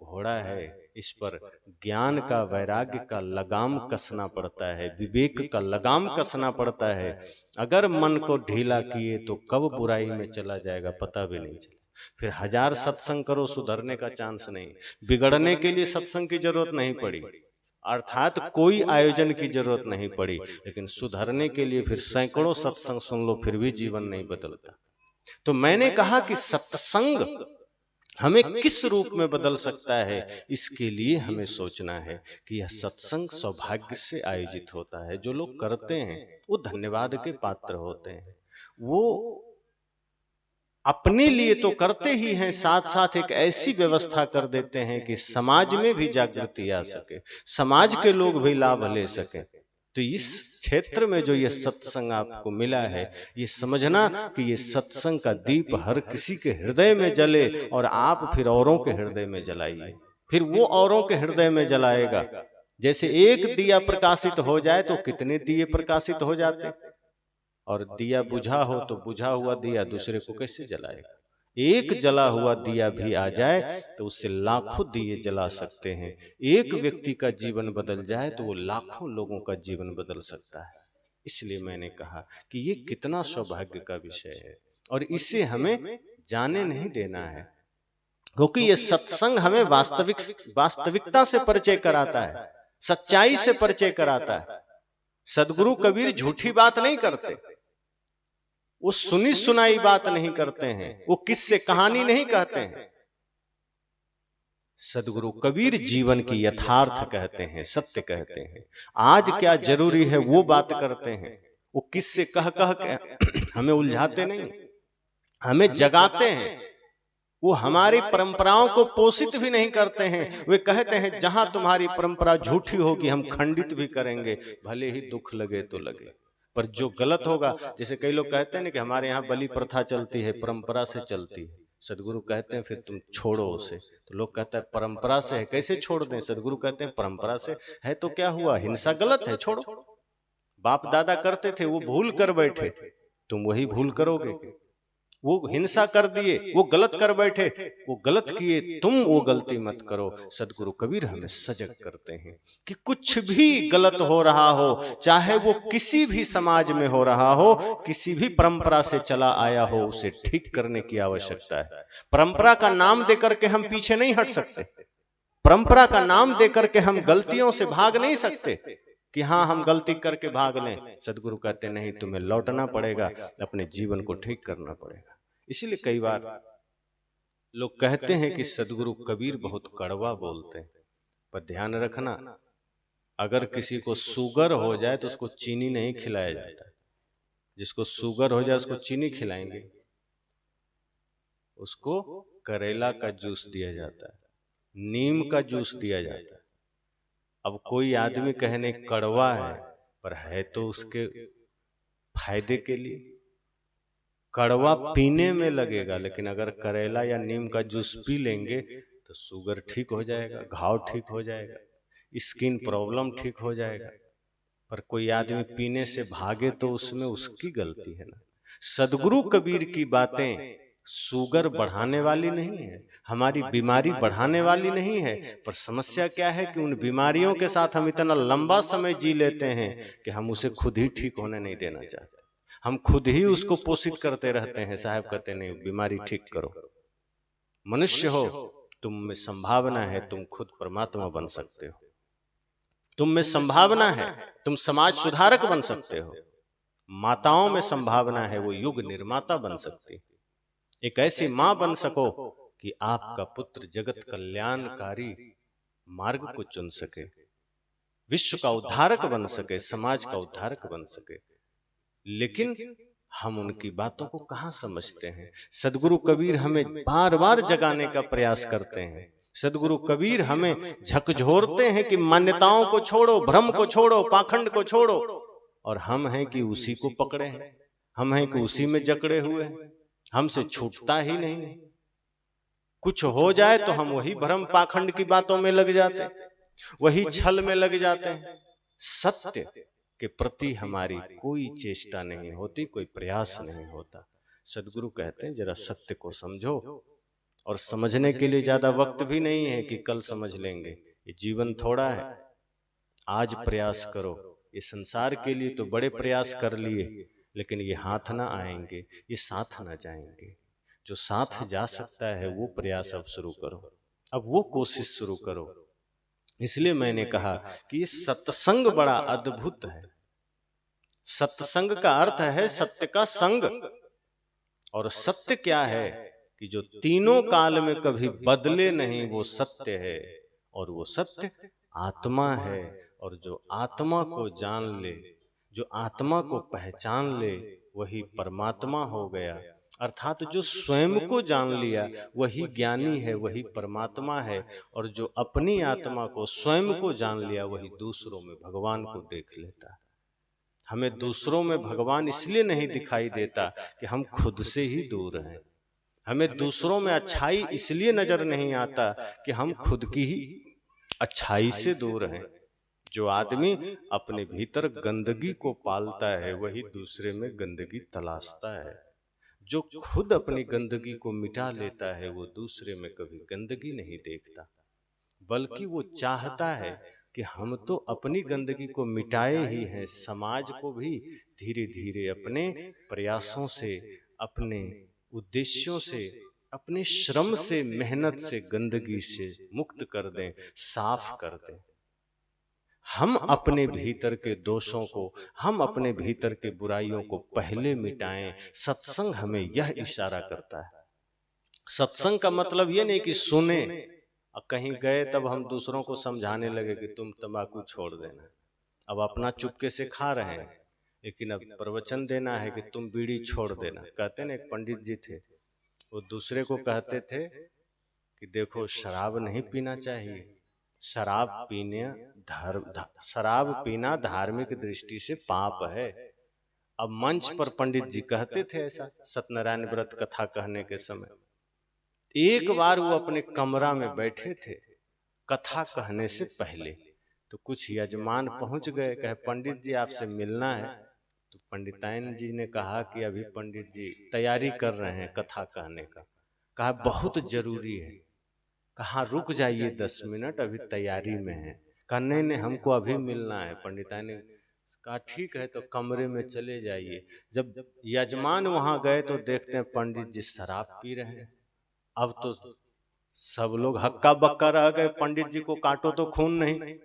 घोड़ा है, इस पर ज्ञान का, वैराग्य का लगाम कसना पड़ता है, विवेक का लगाम कसना पड़ता है। अगर मन को ढीला किए तो कब बुराई में चला जाएगा पता भी नहीं चला। फिर हजार सत्संग करो, सुधरने का चांस नहीं। बिगड़ने के लिए सत्संग की जरूरत नहीं पड़ी, अर्थात कोई आयोजन की जरूरत नहीं पड़ी, लेकिन सुधरने के लिए फिर सैकड़ों सत्संग सुन लो फिर भी जीवन नहीं बदलता। तो मैंने कहा कि सत्संग हमें किस रूप में बदल सकता है, इसके लिए हमें सोचना है कि यह सत्संग सौभाग्य से आयोजित होता है। जो लोग करते हैं वो धन्यवाद के पात्र होते हैं। वो अपने लिए तो करते ही हैं, साथ साथ एक ऐसी व्यवस्था कर देते हैं कि समाज में भी जागृति आ सके, समाज के लोग भी लाभ ले सके। तो इस क्षेत्र में जो ये सत्संग आपको मिला है, ये समझना कि ये सत्संग का दीप हर किसी के हृदय में जले और आप फिर औरों के हृदय में जलाइए, फिर वो औरों के हृदय में जलाएगा। जैसे एक दिया प्रकाशित हो जाए तो कितने दिए प्रकाशित हो जाते, और दिया बुझा हो तो बुझा हुआ दिया दूसरे को कैसे जलाएगा। एक जला हुआ दिया भी आ जाए तो उससे लाखों दिए जला सकते हैं। एक व्यक्ति का जीवन बदल जाए तो वो लाखों लोगों का जीवन बदल सकता है। इसलिए मैंने कहा कि ये कितना सौभाग्य का विषय है और इसे हमें जाने नहीं देना है, क्योंकि ये सत्संग हमें वास्तविकता से परिचय कराता है, सच्चाई से परिचय कराता है। सदगुरु कबीर झूठी बात नहीं करते, वो सुनी सुनाई बात नहीं करते हैं, वो किस्से कहानी नहीं कहते हैं। सदगुरु कबीर जीवन की यथार्थ कहते हैं, सत्य कहते हैं। आज क्या जरूरी है वो बात करते हैं। वो किस्से कह कह के हमें उलझाते नहीं, हमें जगाते हैं। वो हमारी परंपराओं को पोषित भी नहीं करते हैं। वे कहते हैं जहां तुम्हारी परंपरा झूठी होगी हम खंडित भी करेंगे, भले ही दुख लगे तो लगे। पर जो गलत होगा, जैसे कई लोग कहते हैं ना कि हमारे यहाँ बलि प्रथा चलती है, परंपरा से चलती है। सदगुरु कहते हैं फिर तुम छोड़ो उसे। तो लोग कहते हैं परंपरा से है, कैसे छोड़ दें। सदगुरु कहते हैं परंपरा से है तो क्या हुआ, हिंसा गलत है, छोड़ो। बाप दादा करते थे, वो भूल कर बैठे, तुम वही भूल करोगे। वो हिंसा कर दिए, वो गलत कर बैठे, वो गलत किए, तुम वो गलती मत करो। सदगुरु कबीर हमें सजग करते हैं कि कुछ भी गलत हो रहा हो, चाहे वो किसी भी समाज में हो रहा हो, किसी भी परंपरा से चला आया हो, उसे ठीक करने की आवश्यकता है। परंपरा का नाम देकर के हम पीछे नहीं हट सकते, परंपरा का नाम देकर के हम गलतियों से भाग नहीं सकते कि हाँ हम गलती करके भाग लें। सदगुरु कहते नहीं, तुम्हें लौटना पड़ेगा, अपने जीवन को ठीक करना पड़ेगा। इसीलिए कई बार लोग कहते हैं कि सदगुरु कबीर बहुत कड़वा बोलते हैं, पर ध्यान रखना, अगर किसी को शुगर हो जाए तो उसको चीनी नहीं खिलाया जाता। जिसको शुगर हो जाए उसको चीनी खिलाएंगे, उसको करेला का जूस दिया जाता है, नीम का जूस दिया जाता है। अब कोई आदमी कहने कड़वा है, पर है तो उसके फायदे के लिए। कड़वा पीने में लगेगा, लेकिन अगर करेला या नीम का जूस पी लेंगे तो शुगर ठीक हो जाएगा, घाव ठीक हो जाएगा, स्किन प्रॉब्लम ठीक हो जाएगा। पर कोई आदमी पीने से भागे तो उसमें उसकी गलती है ना। सदगुरु कबीर की बातें शुगर बढ़ाने वाली नहीं है, हमारी बीमारी बढ़ाने वाली नहीं है। पर समस्या क्या है कि उन बीमारियों के साथ हम इतना लंबा समय जी लेते हैं कि हम उसे खुद ही ठीक होने नहीं देना चाहते। हम खुद ही उसको पोषित करते रहते हैं। साहब कहते नहीं, बीमारी ठीक करो। मनुष्य हो, तुम में संभावना है, तुम खुद परमात्मा बन सकते हो। तुम में संभावना है, तुम समाज सुधारक बन सकते हो। माताओं में संभावना है, वो युग निर्माता बन सकती। एक ऐसी मां बन सको कि आपका पुत्र जगत कल्याणकारी मार्ग को चुन सके, विश्व का उद्धारक बन सके, समाज का उद्धारक बन सके। लेकिन हम उनकी बातों को कहां समझते हैं। सदगुरु कबीर हमें बार बार जगाने का प्रयास करते हैं। सदगुरु कबीर हमें झकझोरते हैं कि मान्यताओं को छोड़ो, भ्रम को छोड़ो, पाखंड को छोड़ो। और हम हैं कि उसी को पकड़े हैं, हम हैं कि उसी में जकड़े हुए हैं, हमसे छूटता ही नहीं। कुछ हो जाए तो हम वही भ्रम पाखंड की बातों में लग जाते, वही छल में लग जाते हैं। सत्य के प्रति हमारी कोई चेष्टा नहीं होती, कोई प्रयास नहीं होता। सदगुरु कहते हैं जरा सत्य को समझो, और समझने के लिए ज्यादा वक्त भी नहीं है कि कल समझ लेंगे। ये जीवन थोड़ा है, आज प्रयास करो। ये संसार के लिए तो बड़े प्रयास कर लिए, लेकिन ये हाथ ना आएंगे, ये साथ ना जाएंगे। जो साथ जा सकता है वो प्रयास अब शुरू करो, अब वो कोशिश शुरू करो। इसलिए मैंने कहा कि ये सत्संग बड़ा अद्भुत है। सत्संग का अर्थ है सत्य का संग। और सत्य क्या है कि जो तीनों काल में कभी बदले नहीं, वो सत्य है। और वो सत्य आत्मा है। और जो आत्मा को जान ले, जो आत्मा को पहचान ले, वही परमात्मा हो गया। अर्थात जो स्वयं को जान लिया वही ज्ञानी है, वही परमात्मा है। और जो अपनी आत्मा को स्वयं को जान लिया वही दूसरों में भगवान को देख लेता है। हमें दूसरों में भगवान इसलिए नहीं दिखाई देता कि हम खुद से ही दूर हैं। हमें दूसरों में अच्छाई इसलिए नजर नहीं आता कि हम खुद की ही अच्छाई से दूर हैं। जो आदमी अपने भीतर गंदगी को पालता है वही दूसरे में गंदगी तलाशता है। जो खुद अपनी गंदगी को मिटा लेता है वो दूसरे में कभी गंदगी नहीं देखता, बल्कि वो चाहता है कि हम तो अपनी गंदगी को मिटाए ही हैं, समाज को भी धीरे धीरे अपने प्रयासों से, अपने उद्देश्यों से, अपने श्रम से, मेहनत से गंदगी से मुक्त कर दें, साफ कर दें। हम अपने भीतर के दोषों को, हम अपने भीतर के बुराइयों को पहले मिटाएं। सत्संग हमें यह इशारा करता है। सत्संग का मतलब ये नहीं कि सुने और कहीं गए तब हम दूसरों को समझाने लगे कि तुम तंबाकू छोड़ देना। अब अपना चुपके से खा रहे हैं, लेकिन अब प्रवचन देना है कि तुम बीड़ी छोड़ देना। कहते ना, एक पंडित जी थे, वो दूसरे को कहते थे कि देखो शराब नहीं पीना चाहिए, शराब पीना धार्मिक दृष्टि से पाप है। अब मंच पर पंडित जी कहते थे ऐसा सत्यनारायण व्रत कथा कहने के समय। एक बार वो अपने कमरा में बैठे थे कथा कहने से पहले, तो कुछ यजमान पहुंच गए, कहे पंडित जी आपसे मिलना है। तो पंडिताइन जी ने कहा कि अभी पंडित जी तैयारी कर रहे हैं कथा कहने का। कहा बहुत जरूरी है। कहा रुक जाइए 10 मिनट, अभी तैयारी में है। कहा नहीं हमको अभी मिलना है। पंडिताइन ने कहा ठीक है, तो कमरे में चले जाइए। जब यजमान वहां गए तो देखते हैं पंडित जी शराब पी रहे हैं। अब तो सब लोग हक्का बक्का रह गए, पंडित जी को काटो तो खून नहीं।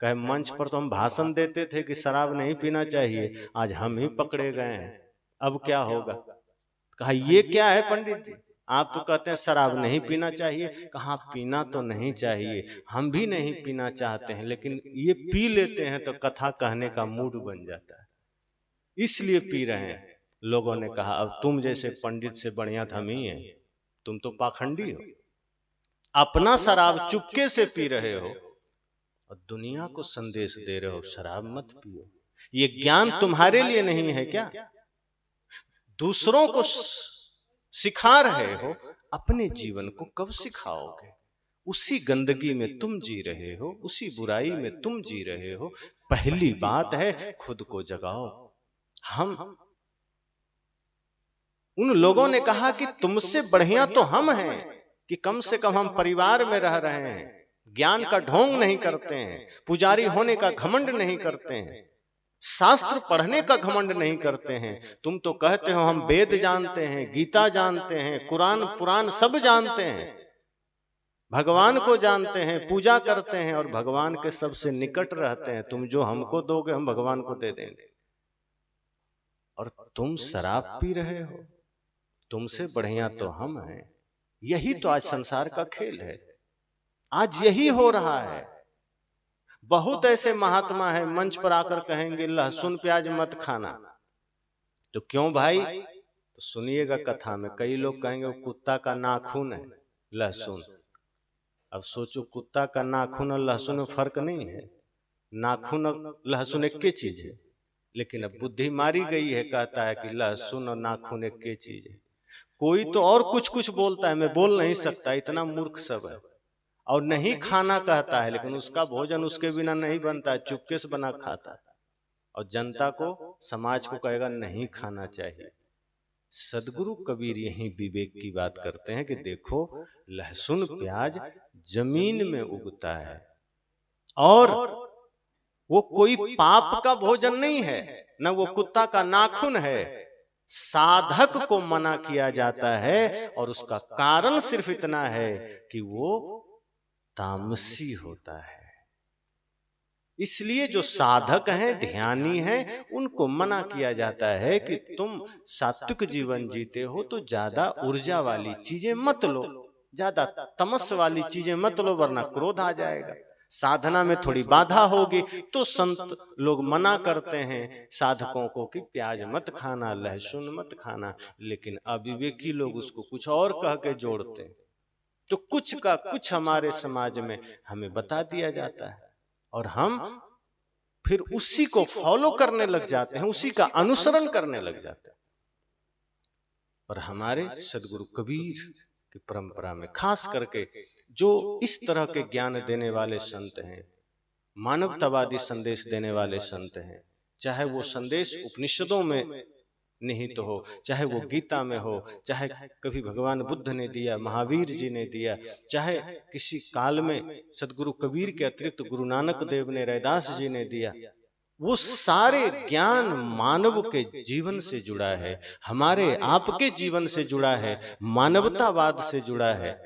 कहे मंच पर तो हम भाषण देते थे कि शराब नहीं पीना चाहिए, आज हम ही पकड़े गए हैं, अब क्या होगा। कहा ये क्या है पंडित जी, आप तो कहते हैं शराब नहीं पीना चाहिए। कहा पीना तो नहीं चाहिए, हम भी नहीं पीना चाहते हैं, लेकिन ये पी लेते हैं तो कथा कहने का मूड बन जाता है, इसलिए पी रहे हैं। लोगों ने कहा अब तुम जैसे पंडित से बढ़िया तो हम ही हैं, तुम तो पाखंडी हो, अपना शराब चुपके से पी रहे हो और दुनिया को संदेश दे रहे हो शराब मत पियो। ये ज्ञान तुम्हारे लिए नहीं है क्या? दूसरों को सिखा रहे हो, अपने जीवन को कब सिखाओगे? उसी गंदगी में तुम जी रहे हो, उसी बुराई में तुम जी रहे हो। पहली बात है खुद को जगाओ। हम उन लोगों ने कहा कि तुमसे बढ़िया तो हम हैं कि कम से कम हम परिवार में रह रहे हैं, ज्ञान का ढोंग नहीं करते हैं, पुजारी होने का घमंड नहीं करते हैं, शास्त्र पढ़ने का घमंड नहीं करते हैं। तुम तो कहते हो हम वेद जानते हैं, गीता जानते हैं, कुरान पुराण सब जानते हैं, भगवान को जानते हैं, पूजा करते हैं और भगवान के सबसे निकट रहते हैं। तुम जो हमको दोगे हम भगवान को दे देंगे, और तुम शराब पी रहे हो। तुमसे बढ़िया तो हम हैं। यही तो आज संसार का खेल है, आज यही हो रहा है। बहुत ऐसे महात्मा है मंच पर आकर कहेंगे लहसुन प्याज मत खाना, तो क्यों भाई? तो सुनिएगा कथा में कई लोग कहेंगे वो कुत्ता का नाखून है लहसुन। अब सोचो कुत्ता का नाखून और लहसुन में फर्क नहीं है, नाखून और लहसुन एक ही चीज है। लेकिन अब बुद्धि मारी गई है, कहता है कि लहसुन और नाखून एक ही चीज है। कोई तो और कुछ कुछ बोलता है, मैं बोल नहीं सकता, इतना मूर्ख सब है। और नहीं खाना कहता है, लेकिन उसका भोजन उसके बिना नहीं बनता है, चुपके से बना खाता है। और जनता को, समाज को कहेगा नहीं खाना चाहिए। सदगुरु कबीर यही विवेक की बात करते हैं कि देखो लहसुन प्याज जमीन में उगता है और वो कोई पाप का भोजन नहीं है, न वो कुत्ता का नाखून है। साधक को मना किया जाता है और उसका कारण सिर्फ इतना है कि वो तामसी होता है। इसलिए जो साधक हैं, ध्यानी हैं, उनको मना किया जाता है कि तुम सात्विक जीवन जीते हो तो ज्यादा ऊर्जा वाली चीजें मत लो, ज्यादा तमस वाली चीजें मत लो, वरना क्रोध आ जाएगा। साधना में थोड़ी बाधा होगी तो संत लोग मना करते हैं साधकों को कि प्याज मत खाना, लहसुन मत खाना, लेकिन अविवेकी लोग उसको कुछ और कह के जोड़ते हैं। तो कुछ का कुछ हमारे समाज में हमें बता दिया जाता है और हम फिर उसी को फॉलो करने लग जाते हैं, उसी का अनुसरण करने लग जाते हैं। और हमारे सदगुरु कबीर की परंपरा में खास करके जो इस तरह के ज्ञान देने वाले संत हैं, मानवतावादी संदेश देने वाले संत हैं, चाहे वो संदेश उपनिषदों में निहित तो हो, चाहे वो गीता में हो, चाहे कभी भगवान बुद्ध ने दिया, महावीर जी ने दिया, चाहे किसी काल में सदगुरु कबीर के अतिरिक्त गुरु नानक देव ने, रैदास जी ने दिया, वो सारे ज्ञान मानव के जीवन से जुड़ा है, हमारे आपके जीवन से जुड़ा है, मानवतावाद से जुड़ा है,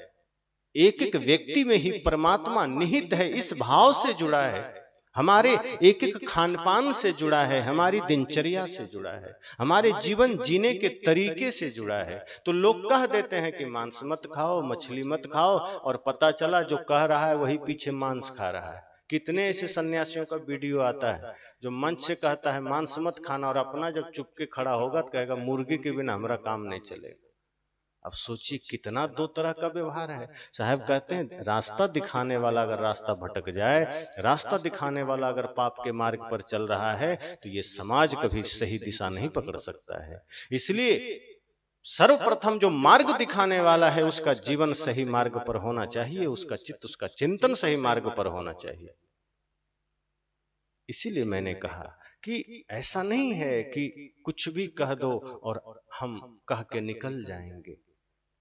एक एक व्यक्ति में ही परमात्मा निहित है इस भाव से जुड़ा है, हमारे एक एक खान पान से जुड़ा है, हमारी दिनचर्या से जुड़ा है, हमारे जीवन जीने के तरीके से जुड़ा है। तो लोग कह देते हैं कि मांस मत खाओ, मछली मत खाओ, और पता चला जो कह रहा है वही पीछे मांस खा रहा है। कितने ऐसे सन्यासियों का वीडियो आता है जो मंच से कहता है मांस मत खाना, और अपना जब चुपके खड़ा होगा तो कहेगा मुर्गी के बिना हमारा काम नहीं चलेगा। अब सोचिए कितना दो तरह का व्यवहार है। साहब कहते हैं रास्ता दिखाने वाला अगर रास्ता भटक जाए, रास्ता दिखाने वाला अगर पाप के मार्ग पर चल रहा है तो ये समाज कभी सही दिशा नहीं पकड़ सकता है। इसलिए सर्वप्रथम जो मार्ग दिखाने वाला है उसका जीवन सही मार्ग पर होना चाहिए, उसका चित्त, उसका चिंतन सही मार्ग पर होना चाहिए। इसीलिए मैंने कहा कि ऐसा नहीं है कि कुछ भी कह दो और हम कह के निकल जाएंगे,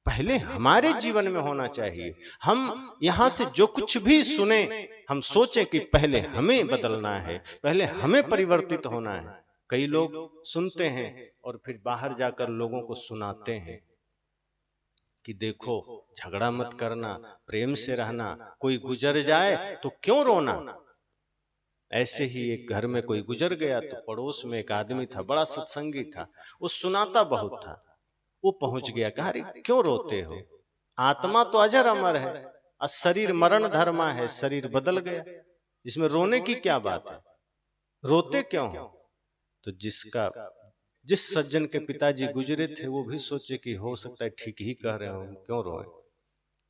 पहले हमारे जीवन में होना चाहिए। हम यहां से जो कुछ भी सुने हम सोचें कि पहले हमें बदलना है, पहले हमें परिवर्तित होना है। कई लोग सुनते हैं और फिर बाहर जाकर लोगों को सुनाते हैं कि देखो झगड़ा मत करना, प्रेम से रहना, कोई गुजर जाए तो क्यों रोना। ऐसे ही एक घर में कोई गुजर गया तो पड़ोस में एक आदमी था, बड़ा सत्संगी था, वो सुनाता बहुत था। वो पहुंच गया, कहा अरे क्यों रोते हो, आत्मा तो अजर अमर है और शरीर मरण धर्मा है, शरीर बदल गया, इसमें रोने की क्या बात है, रोते क्यों हो। तो जिस सज्जन के पिताजी गुजरे थे वो भी सोचे कि हो सकता है ठीक ही कह रहे हो, क्यों रोए,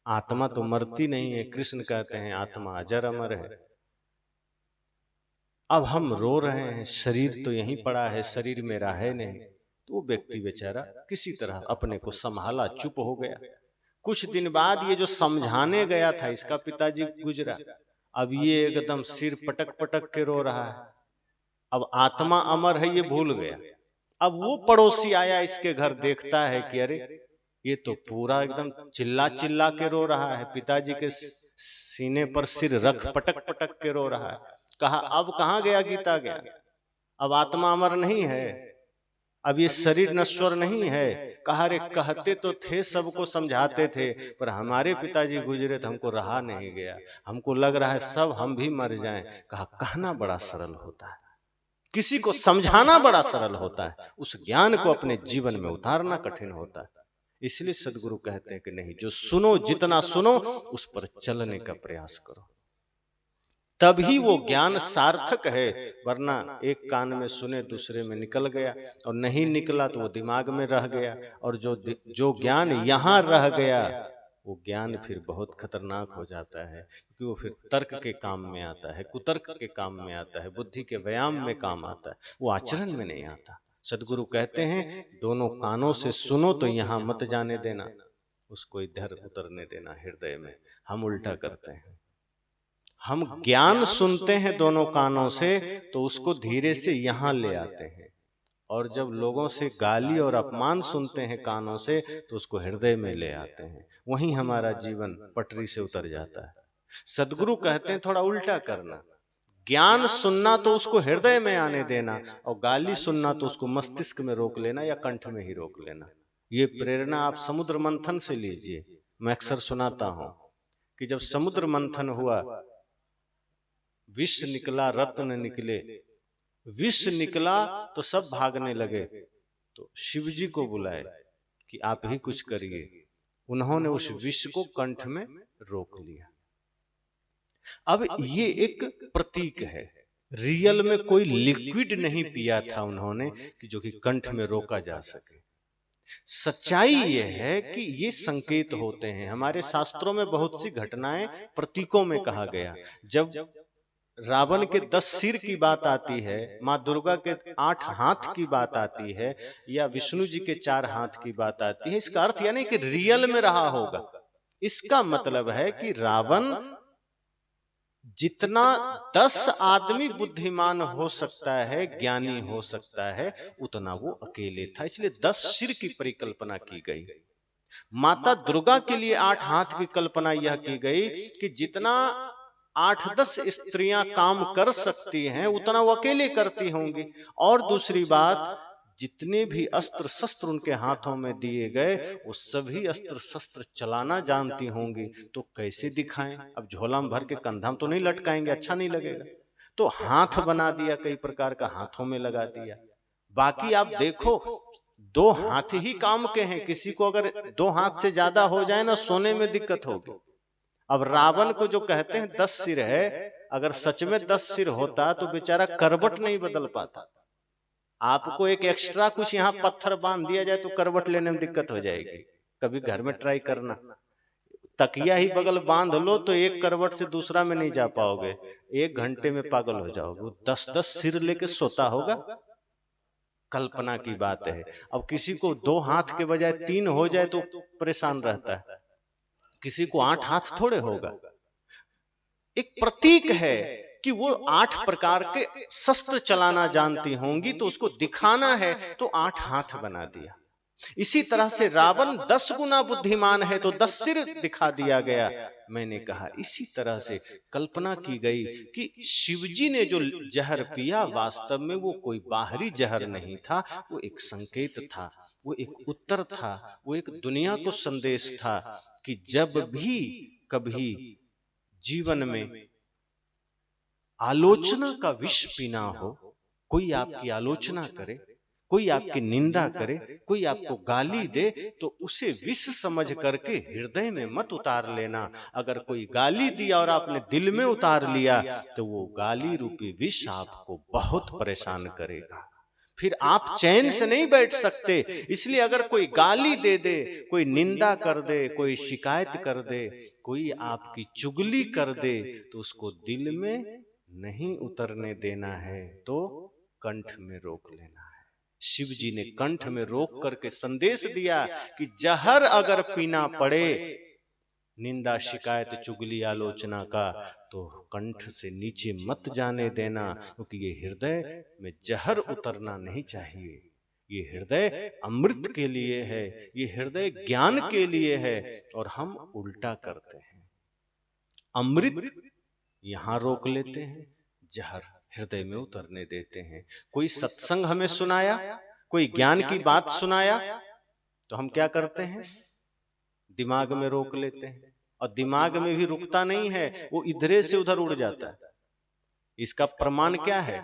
आत्मा तो मरती नहीं है, कृष्ण कहते हैं आत्मा अजर अमर है। अब हम रो रहे हैं, शरीर तो यहीं पड़ा है, शरीर मेरा है नहीं। तो वो व्यक्ति बेचारा किसी तरह अपने को संभाला, चुप हो गया। कुछ दिन बाद ये जो समझाने गया था इसका पिताजी गुजरा, अब ये एकदम सिर पटक पटक के रो रहा है। अब आत्मा अमर है ये भूल गया। अब वो पड़ोसी आया इसके घर, देखता है कि अरे ये तो पूरा एकदम चिल्ला चिल्ला के रो रहा है, पिताजी के सीने पर सिर रख पटक पटक के रो रहा है। कहा अब कहाँ गया गीता ज्ञान, अब आत्मा अमर नहीं है, अब ये शरीर नश्वर नहीं है। कहा रे कहते तो थे, सबको समझाते थे, पर हमारे पिताजी गुजरे तो हमको रहा नहीं गया, हमको लग रहा है सब हम भी मर जाएं। कहा कहना बड़ा सरल होता है, किसी को समझाना बड़ा सरल होता है, उस ज्ञान को अपने जीवन में उतारना कठिन होता है। इसलिए सदगुरु कहते हैं कि नहीं, जो सुनो, जितना सुनो उस पर चलने का प्रयास करो, तभी वो ज्ञान सार्थक है। वरना एक कान में सुने दूसरे में निकल गया, और नहीं निकला तो वो दिमाग में रह गया, और जो ज्ञान यहाँ रह गया वो ज्ञान फिर बहुत खतरनाक हो जाता है, क्योंकि वो फिर तर्क के काम में आता है, कुतर्क के काम में आता है, बुद्धि के व्यायाम में काम आता है, वो आचरण में नहीं आता। सदगुरु कहते हैं दोनों कानों से सुनो तो यहाँ मत जाने देना, उसको इधर उतरने देना हृदय में। हम उल्टा करते हैं, हम ज्ञान सुनते हैं दोनों कानों से तो उसको धीरे से यहाँ ले आते हैं, और जब लोगों से गाली और अपमान सुनते हैं कानों से तो उसको हृदय में ले आते हैं, वहीं हमारा जीवन पटरी से उतर जाता है। सदगुरु कहते हैं थोड़ा उल्टा करना, ज्ञान सुनना तो उसको हृदय में आने देना, और गाली सुनना तो उसको मस्तिष्क में रोक लेना या कंठ में ही रोक लेना। ये प्रेरणा आप समुद्र मंथन से लीजिए। मैं अक्सर सुनाता हूं कि जब समुद्र मंथन हुआ, विष निकला रत्न निकले, विष निकला तो सब भागने लगे, तो शिव जी को बुलाए कि आप ही कुछ करिए। उन्होंने उस विष को कंठ में रोक लिया। अब ये एक प्रतीक है, रियल में कोई लिक्विड नहीं पिया था उन्होंने कि जो कि कंठ में रोका जा सके। सच्चाई ये है कि ये संकेत होते हैं। हमारे शास्त्रों में बहुत सी घटनाएं प्रतीकों में कहा गया। जब रावण के 10 सिर की बात आती है, माँ दुर्गा के 8 हाथ की बात आती है, या विष्णु जी के 4 हाथ की बात आती है, इसका अर्थ यानी कि रियल में रहा होगा। इसका मतलब है कि रावण जितना 10 आदमी बुद्धिमान हो सकता है, ज्ञानी हो सकता है, उतना वो अकेले था। इसलिए 10 सिर की परिकल्पना की गई। माता दुर्गा के लिए 8 हाथ की कल्पना यह की गई कि जितना 8-10 स्त्रियां काम कर सकती हैं उतना वो अकेले करती होंगी। और दूसरी बात, जितने भी अस्त्र शस्त्र उनके हाथों में दिए गए वो सभी अस्त्र शस्त्र चलाना जानती होंगी, तो कैसे दिखाएं? अब झोला में भर के कंधा में तो नहीं लटकाएंगे, अच्छा नहीं लगेगा। तो हाथ बना दिया, कई प्रकार का हाथों में लगा दिया। बाकी आप देखो 2 हाथ ही काम के हैं। किसी को अगर 2 हाथ से ज्यादा हो जाए ना, सोने में दिक्कत होगी। अब रावण को जो कहते हैं 10 सिर है, अगर सच में 10 सिर होता तो बेचारा करवट नहीं बदल पाता। आपको एक एक्स्ट्रा कुछ यहाँ पत्थर बांध दिया जाए तो करवट लेने में दिक्कत हो जाएगी। कभी घर में ट्राई करना, तकिया ही बगल बांध लो तो एक करवट से दूसरा में नहीं जा पाओगे, 1 घंटे में पागल हो जाओगे। 10-10 सिर लेके सोता होगा, कल्पना की बात है। अब किसी को 2 हाथ के बजाय 3 हो जाए तो परेशान रहता है, किसी को 8 हाथ थोड़े होगा। एक प्रतीक है कि वो 8 प्रकार के शस्त्र चलाना जानती होंगी, तो उसको दिखाना है तो 8 हाथ बना दिया। इसी तरह से रावण 10 गुना बुद्धिमान है तो 10 सिर दिखा दिया गया। मैंने कहा इसी तरह से कल्पना की गई कि शिवजी ने जो जहर पिया वास्तव में वो कोई बाहरी जहर नहीं था, वो एक संकेत था, वो एक उत्तर था, वो एक दुनिया को संदेश था कि जब भी कभी जीवन में आलोचना का विष पीना हो, कोई आपकी आलोचना करे, कोई आपकी निंदा करे, कोई आपको गाली दे, तो उसे विष समझ करके हृदय में मत उतार लेना। अगर कोई गाली दिया और आपने दिल में उतार लिया तो वो गाली रूपी विष आपको बहुत परेशान करेगा, फिर आप चैन से नहीं बैठ सकते। इसलिए अगर कोई गाली दे दे, कोई निंदा कर दे, कोई शिकायत कर दे, कोई आपकी चुगली कर दे, तो उसको दिल में नहीं उतरने देना है, तो कंठ में रोक लेना है। शिव जी ने कंठ में रोक करके संदेश दिया कि जहर अगर पीना पड़े, निंदा शिकायत चुगली आलोचना का, तो कंठ से नीचे मत जाने देना, क्योंकि ये हृदय में जहर उतरना नहीं चाहिए। ये हृदय अमृत के लिए है, ये हृदय ज्ञान के लिए है, और हम उल्टा करते हैं। अमृत यहां रोक लेते हैं, जहर हृदय में उतरने देते हैं। कोई सत्संग हमें सुनाया, कोई ज्ञान की बात सुनाया, तो हम क्या करते हैं? दिमाग में रोक लेते हैं, और दिमाग में भी रुकता नहीं है, वो इधरे से उधर उड़ जाता है। इसका प्रमाण क्या है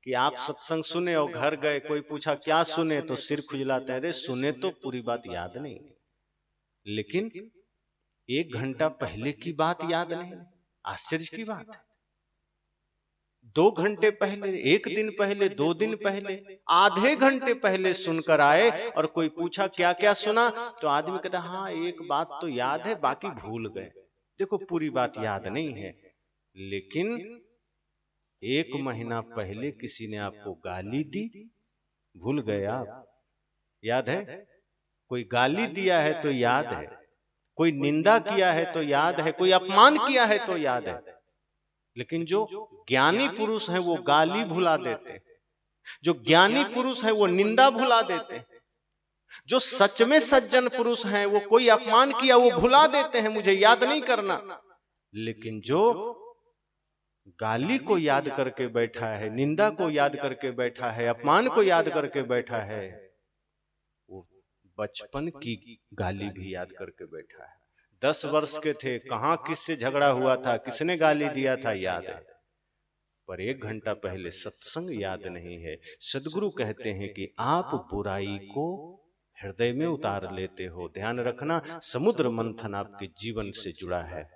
कि आप सत्संग सुने और घर गए, कोई पूछा क्या सुने, तो सिर खुजलाते हैं, अरे सुने तो पूरी बात याद नहीं, लेकिन 1 घंटा पहले की बात याद नहीं। आश्चर्य की बात है। 2 घंटे पहले, 1 दिन पहले, 2 दिन पहले, आधे घंटे पहले सुनकर आए, और कोई पूछा क्या क्या सुना, तो आदमी कहता हाँ 1 बात तो याद है, बाकी भूल गए। देखो पूरी बात याद नहीं है, लेकिन 1 महीना पहले किसी ने आपको गाली दी, भूल गए आप? याद है? कोई गाली दिया है तो याद है, कोई निंदा किया है तो याद है, कोई अपमान किया है तो याद है। लेकिन जो ज्ञानी पुरुष हैं वो गाली भुला देते, जो ज्ञानी पुरुष हैं वो निंदा भुला देते, जो सच में सज्जन पुरुष हैं वो कोई अपमान किया वो भुला देते हैं, मुझे याद नहीं करना। लेकिन जो गाली को याद करके बैठा है, निंदा को याद करके बैठा है, अपमान को याद करके बैठा है, वो बचपन की गाली भी याद करके बैठा है। 10 वर्ष के थे, कहां किससे झगड़ा हुआ था, किसने गाली दिया था, याद है, पर 1 घंटा पहले सत्संग याद नहीं है। सद्गुरु कहते हैं कि आप बुराई को हृदय में उतार लेते हो। ध्यान रखना, समुद्र मंथन आपके जीवन से जुड़ा है।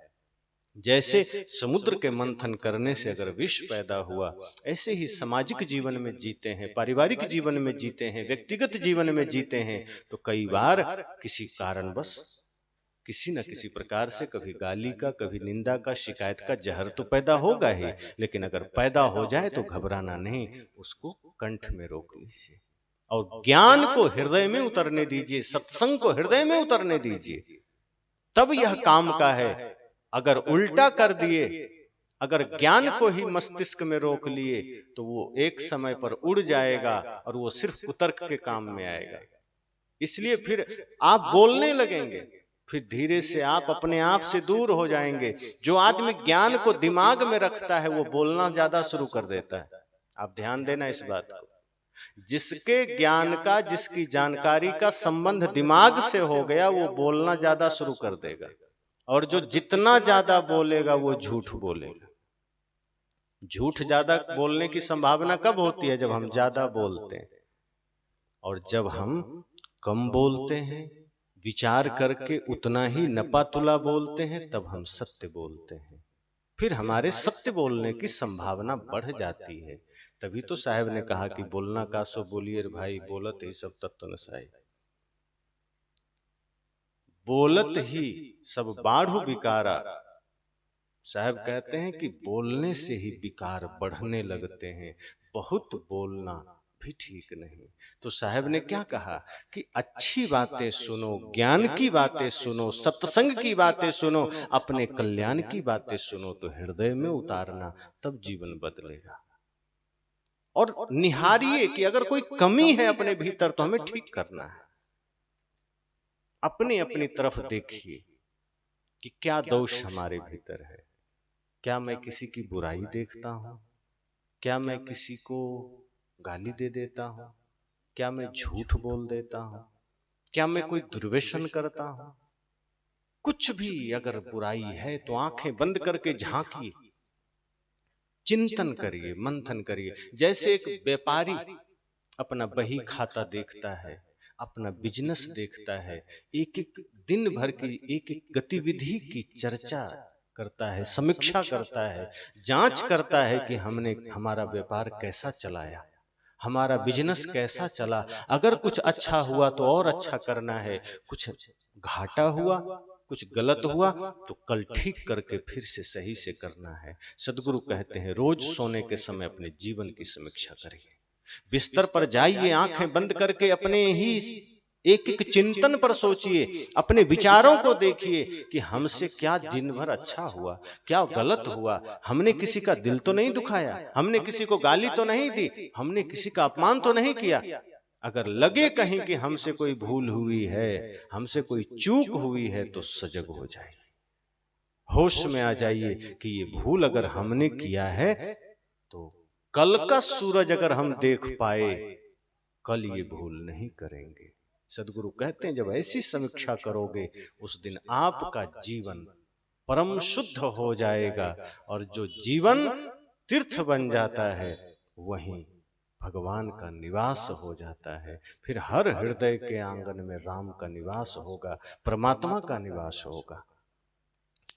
जैसे समुद्र के मंथन करने से अगर विष पैदा हुआ, ऐसे ही सामाजिक जीवन में जीते हैं, पारिवारिक जीवन में जीते हैं, व्यक्तिगत जीवन में जीते हैं, तो कई बार किसी कारणवश किसी न किसी प्रकार से कभी गाली का, कभी निंदा का, शिकायत का जहर तो पैदा होगा ही, लेकिन अगर पैदा हो जाए तो घबराना नहीं, उसको कंठ में रोक लीजिए और ज्ञान को हृदय में उतरने दीजिए, सत्संग को हृदय में उतरने दीजिए, तब यह काम का है। अगर उल्टा कर दिए, अगर ज्ञान को ही मस्तिष्क में रोक लिए, तो वो एक समय पर उड़ जाएगा और वो सिर्फ कुतर्क के काम में आएगा। इसलिए फिर आप बोलने लगेंगे, फिर धीरे से आप अपने आप से दूर हो जाएंगे। जो आदमी ज्ञान को दिमाग में रखता है वो बोलना ज्यादा शुरू कर देता है। आप ध्यान देना इस बात को। जिसके ज्ञान का, जिसकी जानकारी का संबंध दिमाग से हो गया, वो बोलना ज्यादा शुरू कर देगा, और जो जितना ज्यादा बोलेगा वो झूठ बोलेगा। झूठ ज्यादा बोलने की संभावना कब होती है? जब हम ज्यादा बोलते हैं। और जब हम कम बोलते हैं, विचार करके उतना ही नपातुला बोलते हैं, तब हम सत्य बोलते हैं। फिर हमारे सत्य बोलने की संभावना बढ़ जाती है। तभी तो साहब ने कहा कि बोलना का सो बोलिए रे भाई, बोलत ही सब तत्व नसाई। बोलत ही सब बाढ़ु विकारा। साहब कहते हैं कि बोलने से ही विकार बढ़ने लगते हैं, बहुत बोलना भी ठीक नहीं। तो साहब ने क्या कहा कि अच्छी बातें सुनो, ज्ञान की बातें सुनो, सत्संग की बातें सुनो, अपने कल्याण की बातें सुनो, तो हृदय में उतारना, तब जीवन बदलेगा। और निहारिए कि अगर कोई कमी है अपने भीतर तो हमें ठीक करना है। अपने अपनी तरफ देखिए कि क्या दोष हमारे भीतर है। क्या मैं किसी की बुराई देखता हूं? क्या मैं किसी को गाली दे देता हूं? क्या मैं झूठ बोल देता हूं? क्या मैं कोई दुर्व्यसन करता हूं? कुछ भी अगर बुराई है तो आंखें बंद करके झांकिए, चिंतन करिए, मंथन करिए। जैसे एक व्यापारी अपना बही खाता देखता है, अपना बिजनेस देखता है, एक एक दिन भर की एक एक गतिविधि की चर्चा करता है, समीक्षा करता है, जांच करता है कि हमने हमारा व्यापार कैसा चलाया, हमारा बिजनेस कैसा चला। अगर कुछ अच्छा हुआ तो और अच्छा करना है, कुछ घाटा हुआ, कुछ गलत हुआ तो कल ठीक करके फिर से सही से करना है। सदगुरु कहते हैं रोज सोने के समय अपने जीवन की समीक्षा करिए। बिस्तर पर जाइए, आंखें बंद करके अपने ही एक एक चिंतन पर सोचिए, अपने विचारों को देखिए कि हमसे क्या दिन भर अच्छा हुआ, क्या गलत हुआ। हमने किसी का दिल तो नहीं दुखाया, हमने किसी को गाली तो नहीं दी, हमने किसी का अपमान तो नहीं किया। अगर लगे कहीं कि हमसे कोई भूल हुई है, हमसे कोई चूक हुई है, तो सजग हो जाइए, होश में आ जाइए कि ये भूल अगर हमने किया है तो कल का सूरज अगर हम देख पाए, कल ये भूल नहीं करेंगे। सदगुरु कहते हैं जब ऐसी समीक्षा करोगे, उस दिन आपका जीवन परम शुद्ध हो जाएगा, और जो जीवन तीर्थ बन जाता है वहीं भगवान का निवास हो जाता है। फिर हर हृदय के आंगन में राम का निवास होगा, परमात्मा का निवास होगा।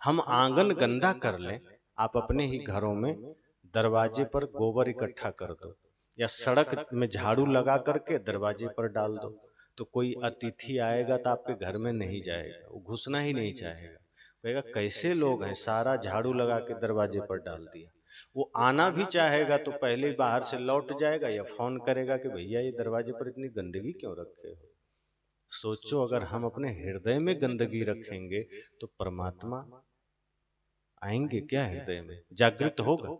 हम आंगन गंदा कर लें, आप अपने ही घरों में दरवाजे पर गोबर इकट्ठा कर दो, या सड़क में झाड़ू लगा करके दरवाजे पर डाल दो, तो कोई अतिथि आएगा तो आपके घर में नहीं जाएगा, वो घुसना ही नहीं चाहेगा। कहेगा कैसे लोग हैं, सारा झाड़ू लगा के दरवाजे पर डाल दिया। वो आना भी चाहेगा तो पहले बाहर से लौट जाएगा या फोन करेगा कि भैया ये दरवाजे पर इतनी गंदगी क्यों रखे हो। सोचो अगर हम अपने हृदय में गंदगी रखेंगे तो परमात्मा आएंगे क्या हृदय में? जागृत होगा?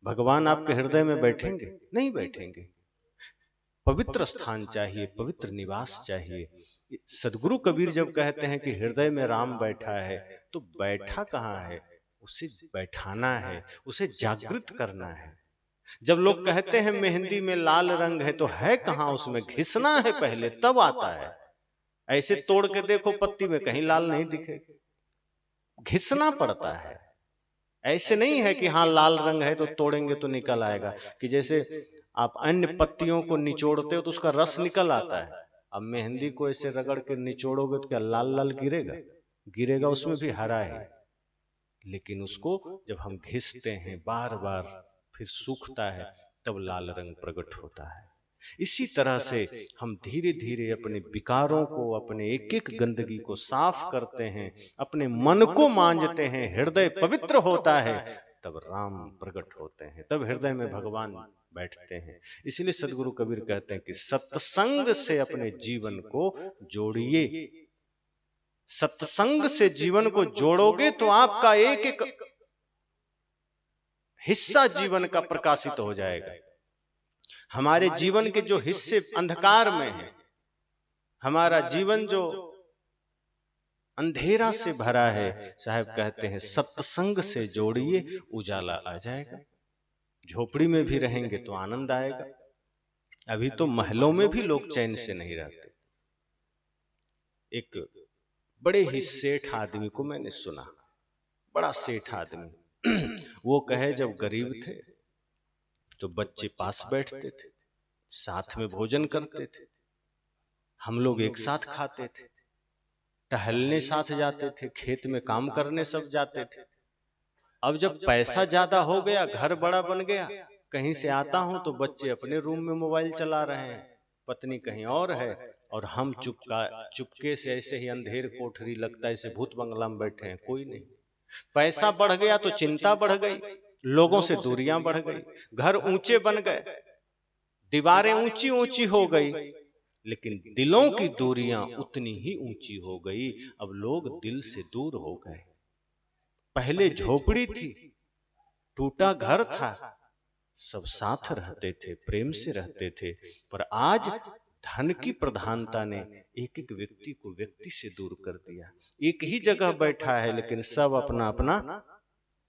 भगवान आपके हृदय में बैठेंगे? नहीं बैठेंगे। पवित्र स्थान चाहिए, पवित्र निवास चाहिए। सदगुरु कबीर जब कहते हैं कि हृदय में राम बैठा है, तो बैठा कहाँ है? उसे बैठाना है, उसे जागृत करना है। जब लोग कहते हैं मेहंदी में लाल रंग है, तो है कहाँ उसमें? घिसना है पहले, तब आता है। ऐसे तोड़ के देखो पत्ती में, कहीं लाल नहीं दिखेगा, घिसना पड़ता है। ऐसे नहीं है कि हाँ लाल रंग है तो तोड़ेंगे तो निकल आएगा, कि जैसे आप अन्य पत्तियों को निचोड़ते हो तो उसका रस निकल आता है। अब मेहंदी को ऐसे रगड़ के निचोड़ोगे तो क्या लाल लाल गिरेगा? गिरेगा, उसमें भी हरा है। लेकिन उसको जब हम घिसते हैं बार बार, फिर सूखता है, तब लाल रंग प्रकट होता है। इसी तरह से हम धीरे धीरे अपने विकारों को, अपने एक एक गंदगी को साफ करते हैं, अपने मन को मांजते हैं, हृदय पवित्र होता है, तब राम प्रकट होते हैं, तब हृदय में भगवान बैठते हैं। इसलिए सदगुरु कबीर कहते हैं कि सत्संग से अपने जीवन को जोड़िए। सत्संग से जीवन को जोड़ोगे तो आपका एक एक हिस्सा जीवन का प्रकाशित हो जाएगा। हमारे जीवन के जो हिस्से अंधकार में हैं, हमारा जीवन जो अंधेरा से भरा है, साहब कहते हैं सत्संग से जोड़िए, उजाला आ जाएगा। झोपड़ी में भी रहेंगे तो आनंद आएगा। अभी तो महलों में भी लोग चैन से नहीं रहते। एक बड़े ही सेठ आदमी को मैंने सुना, बड़ा सेठ आदमी, वो कहे जब गरीब थे तो बच्चे पास बैठते थे, साथ में भोजन करते थे, हम लोग एक साथ खाते थे, टहलने साथ जाते थे, खेत में काम करने सब जाते थे। अब जब पैसा ज्यादा हो गया, घर बड़ा बन गया, कहीं से आता हूं तो बच्चे अपने रूम में मोबाइल चला रहे हैं, पत्नी कहीं और है, और हम चुपके से ऐसे ही अंधेर कोठरी लगता है, ऐसे भूत बंगला में बैठे हैं, कोई नहीं। पैसा बढ़ गया तो चिंता बढ़ गई, लोगों से दूरियां बढ़ गई, घर ऊंचे बन गए, दीवारें ऊंची ऊंची हो गई, लेकिन दिलों की दूरियां उतनी ही ऊंची हो गई। अब लोग दिल से दूर हो गए। पहले झोपड़ी थी, टूटा घर था, सब साथ रहते थे, प्रेम से रहते थे, पर आज धन की प्रधानता ने एक एक व्यक्ति को व्यक्ति से दूर कर दिया। एक ही जगह बैठा है, लेकिन सब अपना अपना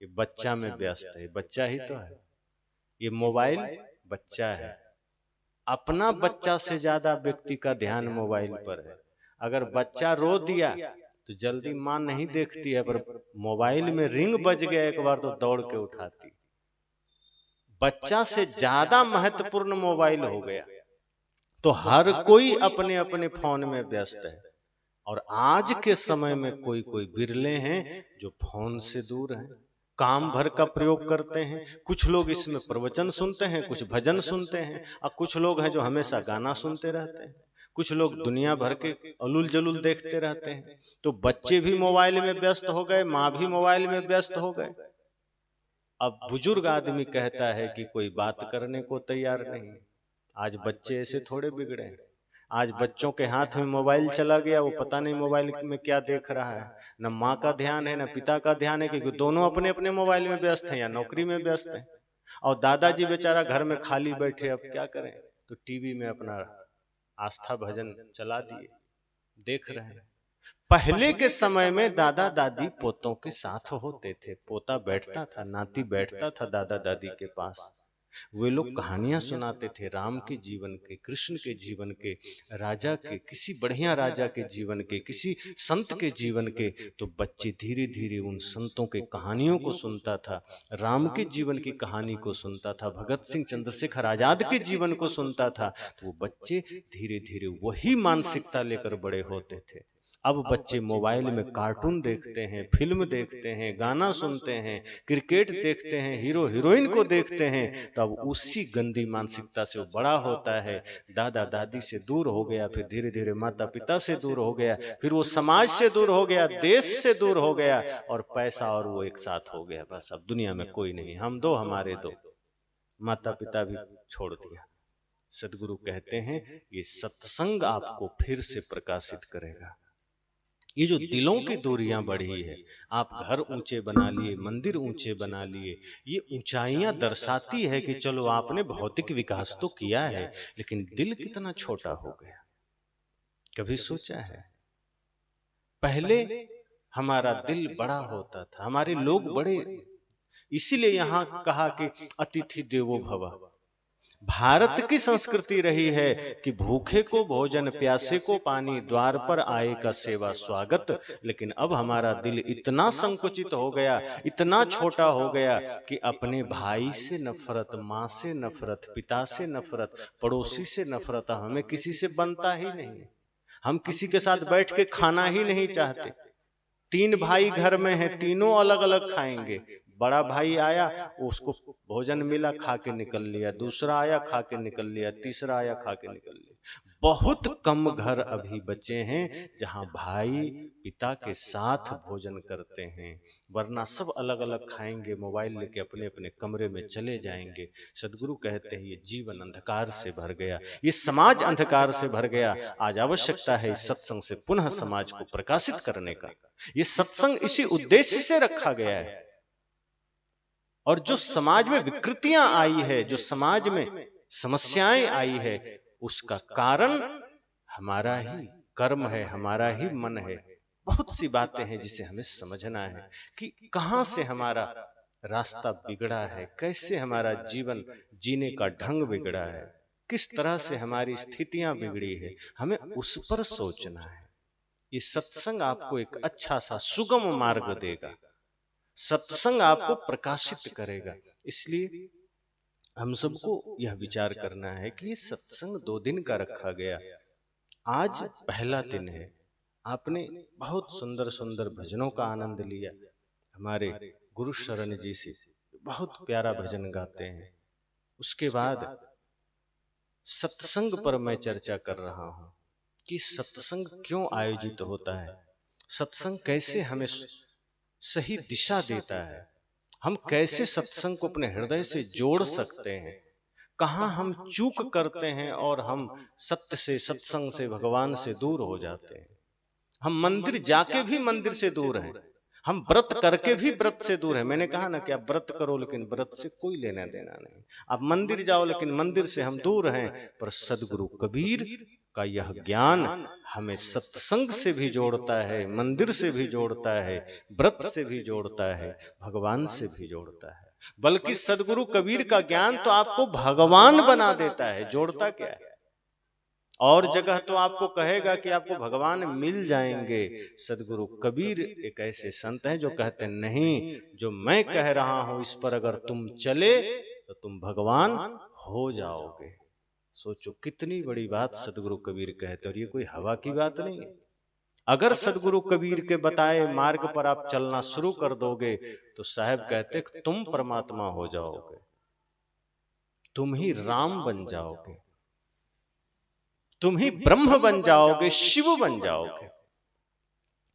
ये बच्चा में व्यस्त है। बच्चा ही तो है, ये मोबाइल बच्चा है। अपना बच्चा से ज्यादा व्यक्ति का ध्यान मोबाइल पर है। अगर बच्चा रो दिया तो जल्दी मां नहीं देखती है, पर मोबाइल में रिंग बज गया एक बार तो दौड़ के उठाती। बच्चा से ज्यादा महत्वपूर्ण मोबाइल हो गया, तो हर कोई अपने अपने फोन में व्यस्त है। और आज के समय में कोई कोई बिरले हैं जो फोन से दूर हैं, काम भर का प्रयोग करते हैं। कुछ लोग इसमें प्रवचन सुनते हैं, कुछ भजन सुनते हैं, और कुछ लोग हैं जो हमेशा गाना सुनते रहते हैं। कुछ लोग दुनिया भर के अलुल जलुल देखते रहते हैं। तो बच्चे भी मोबाइल में व्यस्त हो गए, माँ भी मोबाइल में व्यस्त हो गए। अब बुजुर्ग आदमी कहता है कि कोई बात करने को तैयार नहीं। आज बच्चे ऐसे थोड़े बिगड़े हैं। आज बच्चों के हाथ में मोबाइल चला गया, वो पता नहीं मोबाइल में क्या देख रहा है। न माँ का ध्यान है, न पिता का ध्यान है, क्योंकि दोनों अपने अपने मोबाइल में व्यस्त हैं या नौकरी में व्यस्त हैं। और दादाजी बेचारा घर में खाली बैठे, अब क्या करें, तो टीवी में अपना आस्था भजन चला दिए, देख रहे हैं। पहले के समय में दादा दादी पोतों के साथ होते थे, पोता बैठता था, नाती बैठता था दादा दादी के पास। वे लोग कहानियां सुनाते थे राम के जीवन के, कृष्ण के जीवन के, राजा के, किसी बढ़िया राजा के जीवन के, किसी संत के जीवन के। तो बच्चे धीरे धीरे उन संतों के कहानियों को सुनता था, राम के जीवन की कहानी को सुनता था, भगत सिंह चंद्रशेखर आजाद के जीवन को सुनता था। तो वो बच्चे धीरे धीरे वही मानसिकता लेकर बड़े होते थे। अब बच्चे मोबाइल में कार्टून देखते हैं, फिल्म देखते हैं, गाना सुनते हैं, क्रिकेट देखते हैं, हीरो हीरोइन को देखते हैं। तो अब उसी गंदी मानसिकता से वो बड़ा होता है। दादा दादी से दूर हो गया, फिर धीरे धीरे माता पिता से दूर हो गया, फिर वो समाज से दूर हो गया, देश से दूर हो गया, और पैसा और वो एक साथ हो गया। बस अब दुनिया में कोई नहीं, हम दो हमारे दो, माता पिता भी छोड़ दिया। सदगुरु कहते हैं ये सत्संग आपको फिर से प्रकाशित करेगा। ये जो दिलों की दूरियां बढ़ी है, आप घर ऊंचे बना लिए, मंदिर ऊंचे बना लिए, ये ऊंचाइयां दर्शाती है कि चलो आपने भौतिक विकास तो किया है, लेकिन दिल कितना छोटा हो गया। कभी सोचा है? पहले हमारा दिल बड़ा होता था, हमारे लोग बड़े, इसीलिए यहां कहा कि अतिथि देवो भव। भारत की संस्कृति रही है कि भूखे को भोजन, प्यासे को पानी, द्वार पर आए का सेवा स्वागत। लेकिन अब हमारा दिल इतना संकुचित हो गया, इतना छोटा हो गया कि अपने भाई से नफरत, माँ से नफरत, पिता से नफरत, पड़ोसी से नफरत, हमें किसी से बनता ही नहीं। हम किसी के साथ बैठ के खाना ही नहीं चाहते। 3 भाई घर में हैं, तीनों अलग अलग खाएंगे। बड़ा भाई आया, उसको भोजन मिला, खा के निकल लिया, दूसरा आया खा के निकल लिया, तीसरा आया खा के निकल लिया। बहुत कम घर अभी बचे हैं जहां भाई पिता के साथ भोजन करते हैं, वरना सब अलग अलग खाएंगे, मोबाइल लेके अपने अपने कमरे में चले जाएंगे। सदगुरु कहते हैं ये जीवन अंधकार से भर गया, ये समाज अंधकार से भर गया। आज आवश्यकता है इस सत्संग से पुनः समाज को प्रकाशित करने का। ये सत्संग इसी उद्देश्य से रखा गया है। और जो समाज में विकृतियां आई है, जो समाज में समस्याएं आई है, उसका कारण हमारा ही कर्म है, हमारा ही मन है। बहुत सी बातें हैं जिसे हमें समझना है कि कहां से हमारा रास्ता बिगड़ा है, कैसे हमारा जीवन जीने का ढंग बिगड़ा है, किस तरह से हमारी स्थितियां बिगड़ी है, हमें उस पर सोचना है। ये सत्संग आपको एक अच्छा सा सुगम मार्ग देगा, सत्संग आपको प्रकाशित करेगा। इसलिए हम सबको यह विचार करना है कि ये सत्संग 2 दिन का रखा गया। आज पहला दिन है, आपने बहुत सुंदर सुंदर भजनों का आनंद लिया। हमारे गुरु शरण जी से बहुत प्यारा भजन गाते हैं। उसके बाद सत्संग पर मैं चर्चा कर रहा हूं कि सत्संग क्यों आयोजित होता है, सत्संग कैसे हमें सही दिशा देता है, हम कैसे सत्संग को अपने हृदय से जोड़ सकते हैं, कहाँ हम चूक करते हैं और हम सत्य से, सत्संग से, भगवान से दूर हो जाते हैं। हम मंदिर जाके भी मंदिर से दूर हैं, हम व्रत करके भी व्रत से दूर हैं। मैंने कहा ना कि आप व्रत करो लेकिन व्रत से कोई लेना देना नहीं, आप मंदिर जाओ लेकिन मंदिर से हम दूर हैं। पर सदगुरु कबीर का यह ज्ञान हमें सत्संग से भी जोड़ता है, मंदिर से भी जोड़ता है, व्रत से भी जोड़ता है, भगवान से भी जोड़ता है। बल्कि सदगुरु कबीर का ज्ञान तो आपको भगवान बना देता है, जोड़ता क्या है। और जगह तो आपको कहेगा कि आपको भगवान मिल जाएंगे। सदगुरु कबीर एक ऐसे संत हैं जो कहते नहीं, जो मैं कह रहा हूं इस पर अगर तुम चले तो तुम भगवान हो जाओगे। सोचो कितनी बड़ी बात सदगुरु कबीर कहते, और ये कोई हवा की बात नहीं है। अगर सदगुरु कबीर के बताए मार्ग पर आप चलना शुरू कर दोगे तो साहब कहते तुम परमात्मा हो जाओगे, तुम ही राम बन जाओगे, तुम ही ब्रह्म बन जाओगे, शिव बन जाओगे।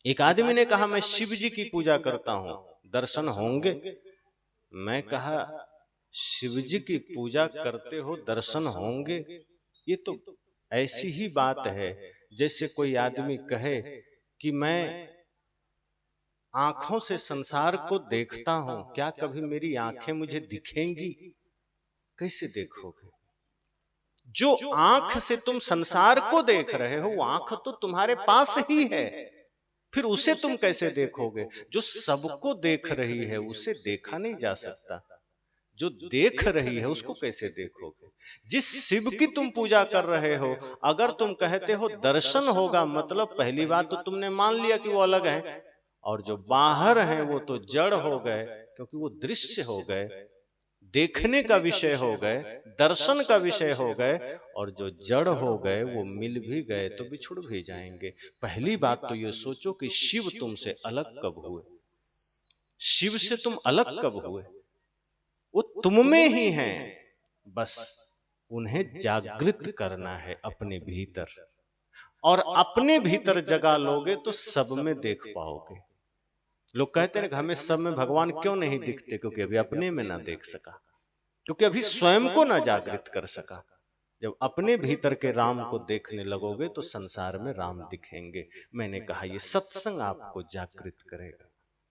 एक आदमी ने कहा मैं शिव जी की पूजा करता हूं, दर्शन होंगे? मैं कहा शिव जी की पूजा करते हो, दर्शन होंगे? ये तो ऐसी ही बात है जैसे कोई आदमी कहे कि मैं आंखों से संसार को देखता हूं, क्या कभी मेरी आंखें मुझे दिखेंगी? कैसे देखोगे? जो आंख से तुम संसार को देख रहे हो, वो आंख तो तुम्हारे पास ही है, फिर उसे तुम कैसे देखोगे? जो सबको देख रही है उसे देखा नहीं जा सकता, जो देख रही है उसको कैसे देखोगे? जिस शिव की तुम पूजा कर रहे हो, अगर तुम कहते हो दर्शन होगा, मतलब पहली बात तो तुमने मान लिया कि वो अलग है, और जो बाहर हैं वो तो जड़ हो गए, क्योंकि वो दृश्य हो गए, देखने का विषय हो गए, दर्शन का विषय हो गए, और जो जड़ हो गए वो मिल भी गए तो बिछुड़ भी जाएंगे। पहली बात तो ये सोचो कि शिव तुमसे अलग कब हुए, शिव से तुम अलग कब हुए? वो तुम में ही हैं, बस उन्हें जागृत करना है अपने भीतर, और अपने भीतर जगा लोगे तो सब में देख पाओगे। लोग कहते हैं कि हमें सब में भगवान क्यों नहीं दिखते? क्योंकि अभी अपने में ना देख सका, क्योंकि अभी स्वयं को ना जागृत कर सका। जब अपने भीतर के राम को देखने लगोगे तो संसार में राम दिखेंगे। मैंने कहा ये सत्संग आपको जागृत करेगा।